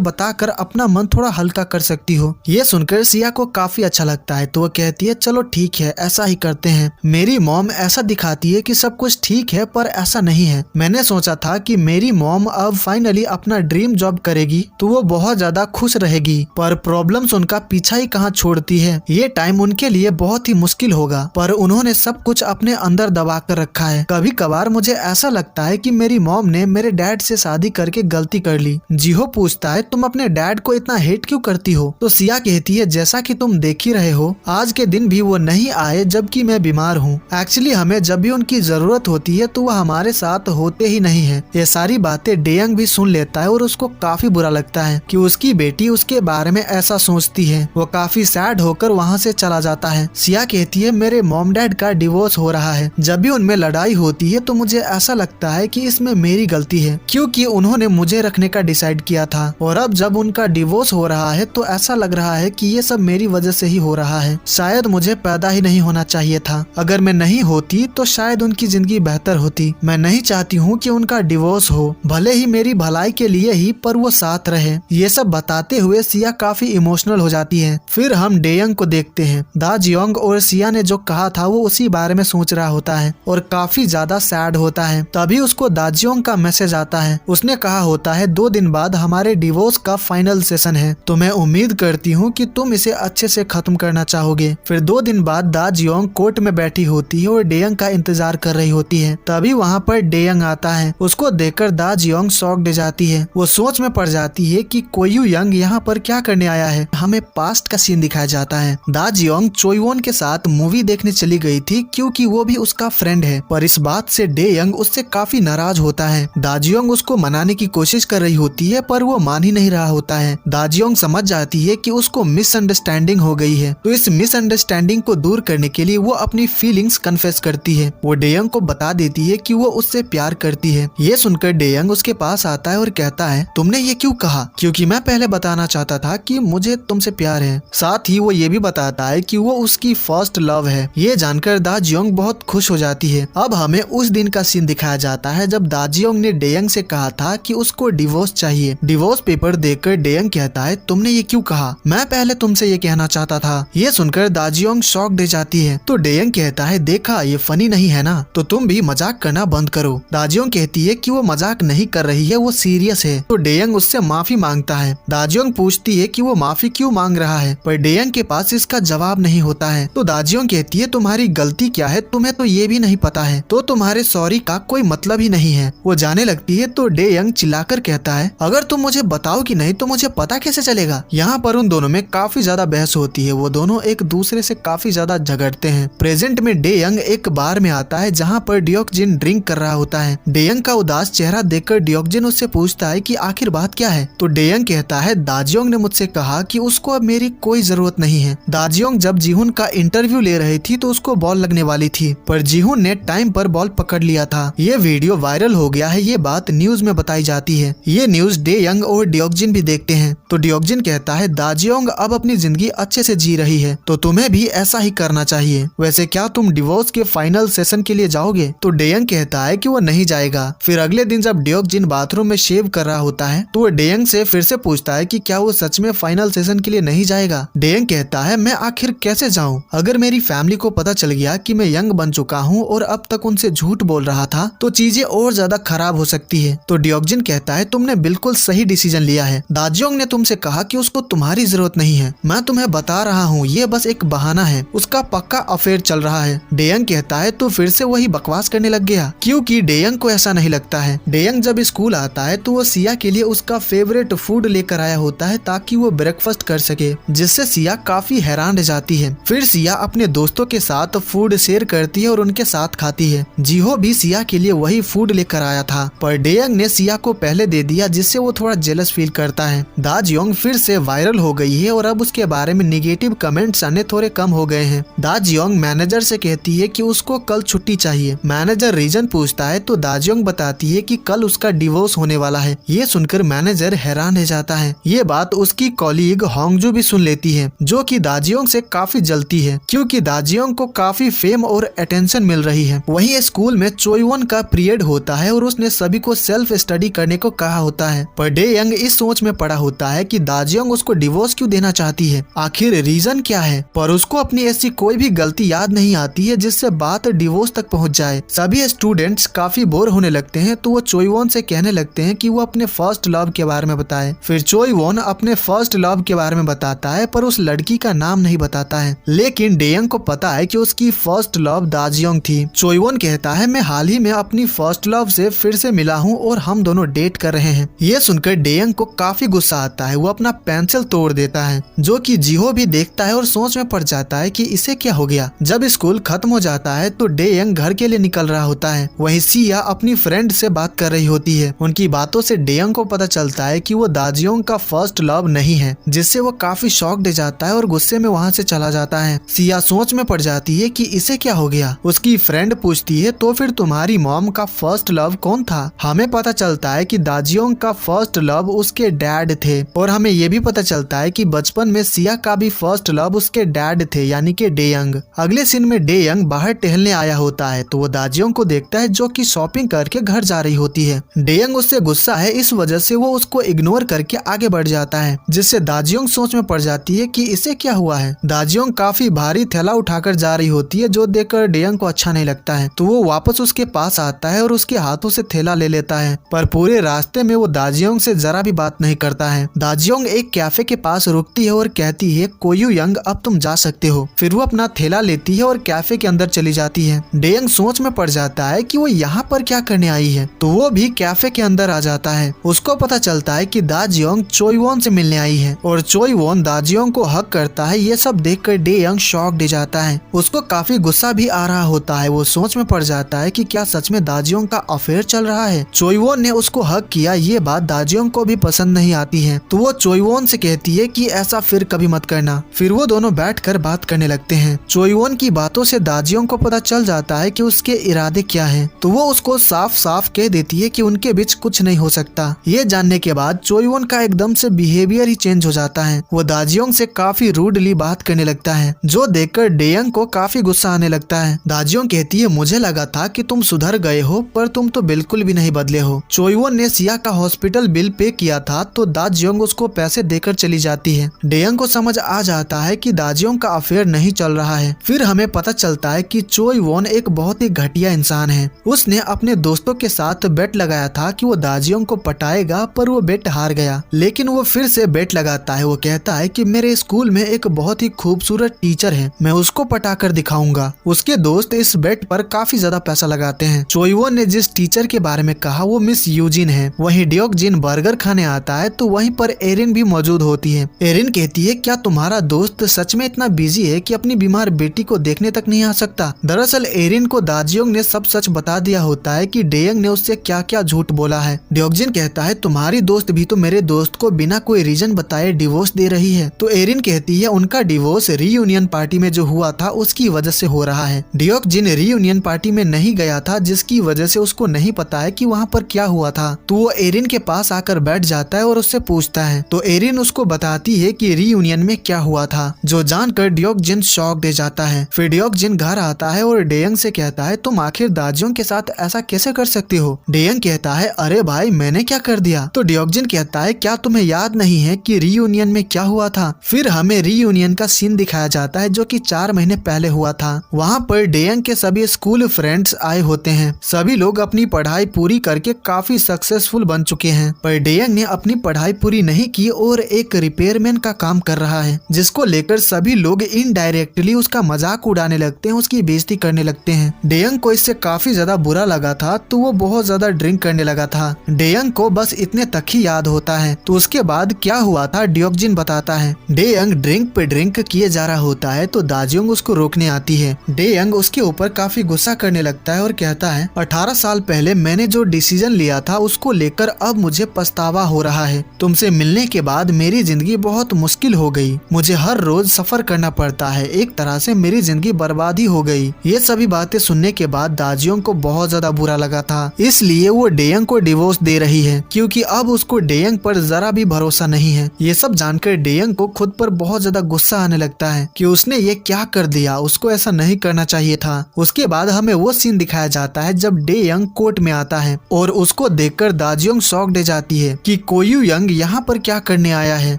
बताकर अपना मन थोड़ा हल्का कर सकती हो। ये सुनकर सिया को काफी अच्छा लगता है, तो वो कहती है चलो ठीक है, ऐसा ही करते हैं। मेरी मॉम ऐसा दिखाती है कि सब कुछ ठीक है, पर ऐसा नहीं है। मैंने सोचा था कि मेरी मॉम अब फाइनली अपना ड्रीम जॉब करेगी तो वो बहुत ज्यादा खुश रहेगी, पर प्रॉब्लम्स उनका पीछा ही कहाँ छोड़ती है। ये टाइम उनके लिए बहुत ही मुश्किल होगा, पर उन्होंने सब कुछ अपने अंदर दबा कर रखा है। कभी कभार मुझे ऐसा लगता है कि मेरी मॉम ने मेरे डैड से शादी करके गलती कर ली। जीहो पूछता है तुम अपने डैड को इतना हेट क्यों करती हो? तो सिया कहती है जैसा कि तुम देख ही रहे हो, आज के दिन भी वो नहीं आए जबकि मैं बीमार हूँ। एक्चुअली हमें जब भी उनकी जरूरत होती है तो वो हमारे साथ होते ही नहीं है। ये सारी बातें डेयंग भी सुन लेता है और उसको काफी बुरा लगता है कि उसकी बेटी उसके बारे में ऐसा सोचती है। वो काफी सैड होकर वहाँ से चला जाता है। सिया कहती है मेरे मॉम डैड का डिवोर्स हो रहा है। जब भी उनमें लड़ाई होती है तो मुझे ऐसा लगता है कि इसमें मेरी गलती है, क्योंकि उन्होंने मुझे रखने का डिसाइड किया था, और अब जब उनका डिवोर्स हो रहा है तो ऐसा लग रहा है कि ये सब मेरी वजह से ही हो रहा है। शायद मुझे पैदा ही नहीं होना चाहिए था। अगर मैं नहीं होती तो शायद उनकी जिंदगी बेहतर होती। मैं नहीं चाहती हूँ कि उनका डिवोर्स हो, भले ही मेरी भलाई के लिए ही, पर वो साथ रहे। ये सब बताते हुए सिया काफी इमोशनल हो जाती है। फिर हम डेयंग को देखते हैं। दा जियोंग और सिया ने जो कहा था वो उसी बारे में सोच रहा होता है और काफी ज्यादा सैड होता है। तभी उसको दा जियोंग का मैसेज आता है। उसने कहा होता है 2 दिन बाद हमारे डिवोर्स का फाइनल सेशन है, तो मैं उम्मीद करती हूँ कि तुम इसे अच्छे से खत्म करना चाहोगे। फिर 2 दिन बाद दा जियोंग कोर्ट में बैठी होती है और डेयंग का इंतजार कर रही होती है। तभी वहाँ पर डेयंग आता है। उसको देखकर दा जियोंग शॉक्ड हो जाती है। वो सोच में पड़ जाती है कि कोयू यंग यहाँ पर क्या करने आया है। हमें पास्ट का सीन दिखाया जाता है। दा जियोंग चोयवोन के साथ मूवी देखने चली गई थी क्योंकि वो भी उसका फ्रेंड है, पर इस बात से डेयंग उससे काफी नाराज होता है। दा जियोंग उसको मनाने की कोशिश कर रही होती है, पर वो मान ही नहीं रहा होता है। दा जियोंग समझ जाती है कि उसको मिसअंडरस्टैंडिंग हो गई है, तो इस मिसअंडरस्टैंडिंग को दूर करने के लिए वो अपनी फीलिंग्स कन्फेस करती है। वो डेयंग को बता देती है कि वो उससे प्यार करती है। ये सुनकर डेयंग उसके पास आता है और कहता है तुमने ये क्यों कहा? क्योंकि मैं पहले बताना चाहता था कि मुझे तुमसे प्यार है। साथ ही वो ये भी बताता है कि वो उसकी फर्स्ट लव है। ये जानकर दा जियोंग बहुत खुश हो जाती है। अब हमें उस दिन का सीन दिखाया जाता है जब दा जियोंग ने डेयंग से कहा था कि उसको डिवोर्स चाहिए। डिवोर्स पेपर देखकर डेयंग कहता है तुमने ये क्यों कहा? मैं पहले तुमसे ये कहना चाहता था। ये सुनकर दा जियोंग शॉक दे जाती है। तो डेयंग कहता है देखा, ये फनी नहीं है ना, तो तुम भी मजाक करना बंद करो। दा जियोंग कहती है कि वो मजाक नहीं कर रही है, वो सीरियस है। तो डेयंग उससे माफी मांगता है। दा जियोंग पूछती है कि वो माफी क्यों मांग रहा है, पर डेयंग के पास इसका जवाब नहीं होता है। तो दा जियोंग कहती है तुम्हारी गलती क्या है, तुम्हें तो ये भी नहीं पता है, तो तुम्हारे सॉरी का कोई मतलब ही नहीं है। वो जाने लगती है तो डेयंग चिल्लाकर कहता है अगर तुम मुझे बताओगी नहीं तो मुझे पता कैसे चलेगा। यहाँ पर उन दोनों में काफी ज्यादा बहस होती है। वो दोनों एक दूसरे से काफी ज्यादा झगड़ते हैं। प्रेजेंट में डेयंग एक बार में आता है जहाँ पर डियोक्जिन ड्रिंक कर रहा होता है। डेयंग का उदास चेहरा देखकर डियोक्जिन उससे पूछता है कि आखिर बात क्या है। तो डेयंग कहता है दा जियोंग ने मुझसे कहा कि उसको अब मेरी कोई जरूरत नहीं है। दा जियोंग जब जीहुन का इंटरव्यू ले रही थी तो उसको बॉल लगने वाली थी, पर जीहुन ने टाइम पर बॉल पकड़ लिया था। ये वीडियो वायरल हो गया है। ये बात न्यूज में बताई जाती है। ये न्यूज डेयंग और डियोक्जिन भी देखते हैं। तो डियोक्जिन कहता है दा जियोंग अब अपनी जिंदगी अच्छे से जी रही है, तो तुम्हें भी ऐसा ही करना चाहिए। वैसे क्या तुम डिवोर्स के फाइनल सेशन के लिए जाओगे? तो डेयंग कहता है कि वो नहीं जाएगा। फिर अगले दिन जब डियोक्जिन बाथरूम में शेव कर रहा होता है तो वो डेयंग से फिर से पूछता है कि क्या वो सच में फाइनल सेशन के लिए नहीं जाएगा। डेयंग कहता है मैं आखिर कैसे जाऊं? अगर मेरी फैमिली को पता चल गया कि मैं यंग बन चुका हूं और अब तक उनसे झूठ बोल रहा था तो चीजें और ज्यादा खराब हो सकती है। तो डियोक्जिन कहता है तुमने बिल्कुल सही डिसीजन लिया है। दा जियोंग ने तुमसे कहा कि उसको तुम्हारी जरूरत नहीं है। मैं तुम्हें बता रहा हूँ ये बस एक बहाना है, उसका पक्का अफेयर चल रहा है। डेयंग कहता है तो फिर से वही बकवास करने लग गया, क्योंकि डेयंग को ऐसा नहीं लगता है। डेयंग जब स्कूल आता है तो वो सिया के लिए उसका फेवरेट फूड लेकर आया होता है ताकि वो ब्रेकफास्ट कर सके, जिससे सिया काफी हैरान रह जाती है। फिर सिया अपने दोस्तों के साथ फूड शेयर करती है और उनके साथ खाती है। जीहो भी सिया के लिए वही फूड लेकर आया था, पर डेयंग ने सिया को पहले दे दिया, जिससे वो थोड़ा जेलस फील करता है। दा जियोंग फिर से वायरल हो गई है और अब उसके बारे में निगेटिव कमेंट्स आने थोड़े कम हो गए हैं। दा जियोंग मैनेजर से कहती है कि उसको कल छुट्टी चाहिए। मैनेजर रीजन पूछता है तो दा जियोंग बताती है कि कल उसका डिवोर्स होने वाला है। ये सुनकर मैनेजर हैरान रह जाता है। ये बात उसकी कॉलीग होंगजू भी सुन लेती है, जो कि दा जियोंग से काफी जलती है क्योंकि दाजियोंग को काफी फेम और अटेंशन मिल रही है। वहीं स्कूल में चोईवोन का पीरियड होता है और उसने सभी को सेल्फ स्टडी करने को कहा होता है, पर डेयंग इस सोच में पड़ा होता है कि दाजियोंग उसको डिवोर्स क्यों देना चाहती है, आखिर रीजन क्या है। पर उसको अपनी ऐसी कोई भी गलती याद नहीं आती है जिससे बात डिवोर्स तक पहुंच जाए। सभी स्टूडेंट्स काफी बोर होने लगते हैं तो वो चोईवोन से कहने लगते हैं कि वो अपने फर्स्ट लव के बारे में बताए। फिर चोईवोन अपने फर्स्ट लव के बारे में बताता है पर उस लड़की का नाम नहीं बताता है, लेकिन डेयंग को पता है कि उसकी फर्स्ट लव दाजियोंग थी। चोईवोन कहता है मैं हाल ही में अपनी फर्स्ट लव से फिर से मिला हूँ और हम दोनों डेट कर रहे हैं। ये सुनकर डेयंग को काफी गुस्सा आता है, वो अपना पेंसिल तोड़ देता है, जो कि जिहो भी देखता है और सोच में पड़ जाता है कि इसे क्या हो गया। जब स्कूल खत्म हो जाता है तो डेयंग घर के लिए निकल रहा होता है। वहीं सिया अपनी फ्रेंड से बात कर रही होती है। उनकी बातों से डेयंग को पता चलता है कि वो दाजियोंग का फर्स्ट लव नहीं है, जिससे वो काफी शॉक्ड जाता है और गुस्से में वहाँ से चला जाता है। सिया सोच में पड़ जाती है कि इसे क्या हो गया। उसकी फ्रेंड पूछती है तो फिर तुम्हारी मॉम का फर्स्ट लव कौन था। हमें पता चलता है कि दाजियोंग का फर्स्ट लव उसके डैड थे और हमें ये भी पता चलता है कि बचपन में सिया का भी फर्स्ट लव उसके डैड थे यानी कि डेयंग। अगले सीन में डेयंग बाहर टहलने आया होता है तो वो दाजियोंग को देखता है जो कि शॉपिंग करके घर जा रही होती है। डेयंग उससे गुस्सा है, इस वजह से वो उसको इग्नोर करके आगे बढ़ जाता है, जिससे दाजियोंग सोच में पड़ जाती है कि इसे क्या हुआ है। दाजियोंग काफी भारी थैला उठाकर जा रही होती है जो देखकर डेयंग को अच्छा नहीं लगता है, तो वो वापस उसके पास आता है और उसके हाथों से थैला ले लेता है। पर पूरे रास्ते में वो दाजियोंग से जरा भी बात नहीं करता है। दाजियोंग एक कैफे के पास रुकती है और कहती है कोयू यंग अब तुम जा सकते हो। फिर वो अपना थैला लेती है और कैफे के अंदर चली जाती है। डेयंग सोच में पड़ जाता है कि वो यहाँ पर क्या करने आई है, तो वो भी कैफे के अंदर आ जाता है। उसको पता चलता है कि दाजियोंग चोईवोन से मिलने आई है और चोईवोन दाजियोंग को हक करता है। ये सब देखकर डेयंग शॉक्ड हो जाता है। उसको काफी गुस्सा भी आ रहा होता है। वो सोच में पड़ जाता है कि क्या सच में दाजियोंग का अफेयर चल रहा है। चोईवोन ने उसको हक किया, ये बात दाजियोंग को भी पसंद नहीं आती है, तो वो चोईवोन से कहती है कि ऐसा फिर कभी मत करना। फिर वो दोनों बैठकर बात करने लगते हैं। चोईवोन की बातों से दाजियोंग को पता चल जाता है कि उसके इरादे क्या हैं, तो वो उसको साफ साफ कह देती है कि उनके बीच कुछ नहीं हो सकता। ये जानने के बाद चोईवोन का एकदम से बिहेवियर ही चेंज हो जाता है। वो दाजियोंग से काफी रूडली बात करने लगता है, जो देखकर डेयंग को काफी गुस्सा आने लगता है। दाजियोंग कहती है मुझे लगा था कि तुम सुधर गए हो, पर तुम तो बिल्कुल भी नहीं बदले हो। चोईवोन ने सिया का हॉस्पिटल बिल पे किया था तो दाजियोंग उसको पैसे देकर चली जाती है। डेयंग को समझ आ जाता है कि दाजियोंग का अफेयर नहीं चल रहा है। फिर हमें पता चलता है कि चोईवोन एक बहुत ही घटिया इंसान है। उसने अपने दोस्तों के साथ बेट लगाया था कि वो दाजियोंग को पटाएगा, पर वो बेट हार गया। लेकिन वो फिर से बेट लगाता है। वो कहता है कि मेरे स्कूल में एक बहुत ही खूबसूरत टीचर है, मैं उसको पटाकर दिखाऊंगा। उसके दोस्त इस बेट पर काफी ज्यादा पैसा लगाते हैं। चोईवोन ने जिस टीचर के बारे में कहा वो मिस यूजिन है। वहीं ड्योकजिन बर्गर खाने आता है तो वहीं पर एरिन भी मौजूद होती है। एरिन कहती है क्या तुम्हारा दोस्त सच में इतना बिजी है कि अपनी बीमार बेटी को देखने तक नहीं आ सकता। दरअसल एरिन को दाजियोंग ने सब सच बता दिया होता है कि डेयंग ने उससे क्या क्या झूठ बोला है। ड्योकजिन कहता है तुम्हारी दोस्त भी तो मेरे दोस्त को बिना कोई रीजन बताए डिवोर्स दे रही है। तो एरिन कहती है उनका डिवोर्स रीयूनियन पार्टी में जो हुआ था उसकी वजह से हो रहा है। ड्योकजिन रीयूनियन पार्टी में नहीं गया था, जिसकी वजह से उसको नहीं पता है कि वहाँ पर क्या हुआ था। तो वो एरिन के पास आकर बैठ जाता है और उससे पूछता है, तो एरिन उसको बताती है कि रीयूनियन में क्या हुआ था, जो जानकर ड्योकजिन शॉक दे जाता है। फिर ड्योकजिन घर आता है और डेयंग से कहता है तुम आखिर दाजियोंग के साथ ऐसा कैसे कर सकती हो। डेयंग कहता है अरे भाई मैंने क्या कर दिया। तो ड्योकजिन कहता है क्या तुम्हें याद नहीं है कि रीयूनियन में क्या हुआ था। फिर हमें रीयूनियन का सीन दिखाया जाता है जो कि 4 महीने पहले हुआ था। वहाँ पर डेयंग के सभी स्कूल फ्रेंड्स आए होते हैं। सभी लोग अपनी पढ़ाई पूरी करके काफी सक्सेसफुल बन चुके हैं, पर डेयंग ने अपनी पढ़ाई पूरी नहीं की और एक रिपेयरमैन का काम कर रहा है, जिसको लेकर सभी लोग इनडायरेक्टली उसका मजाक उड़ाने लगते हैं, उसकी बेइज्जती करने लगते हैं। डेयंग को इससे काफी ज्यादा बुरा लगा था तो वो बहुत ज्यादा ड्रिंक करने लगा था। डेयंग को बस इतने तक ही याद होता है। तो उसके बाद क्या हुआ था ड्योकजिन बताता है। डेयंग ड्रिंक पे ड्रिंक किए जा रहा होता है तो दाजियोंग उसको रोकने आती है। डेयंग उसके ऊपर काफी गुस्सा करने लगता है और कहता है 18 साल पहले मैंने जो डिसीजन लिया था उसको लेकर अब मुझे पछतावा हो रहा है। तुमसे मिलने के बाद मेरी जिंदगी बहुत मुश्किल हो गई, मुझे हर रोज सफर करना पड़ता है, एक तरह से मेरी जिंदगी बर्बाद ही हो गई। ये सभी बातें सुनने के बाद दाजियोंग को बहुत ज्यादा बुरा लगा था, इसलिए वो डेयंग को डिवोर्स दे रही है क्योंकि अब उसको डेयंग पर जरा भी भरोसा नहीं है। ये सब जानकर डेयंग को खुद पर बहुत ज्यादा गुस्सा आने लगता है कि उसने ये क्या कर दिया, उसको ऐसा नहीं करना चाहिए था। उसके बाद हमें वो सीन दिखाया जाता है जब डे यंग कोर्ट में आता है और उसको देखकर दाजियोंग शॉक्ड हो जाती है कि कोयू यंग यहाँ पर क्या करने आया है।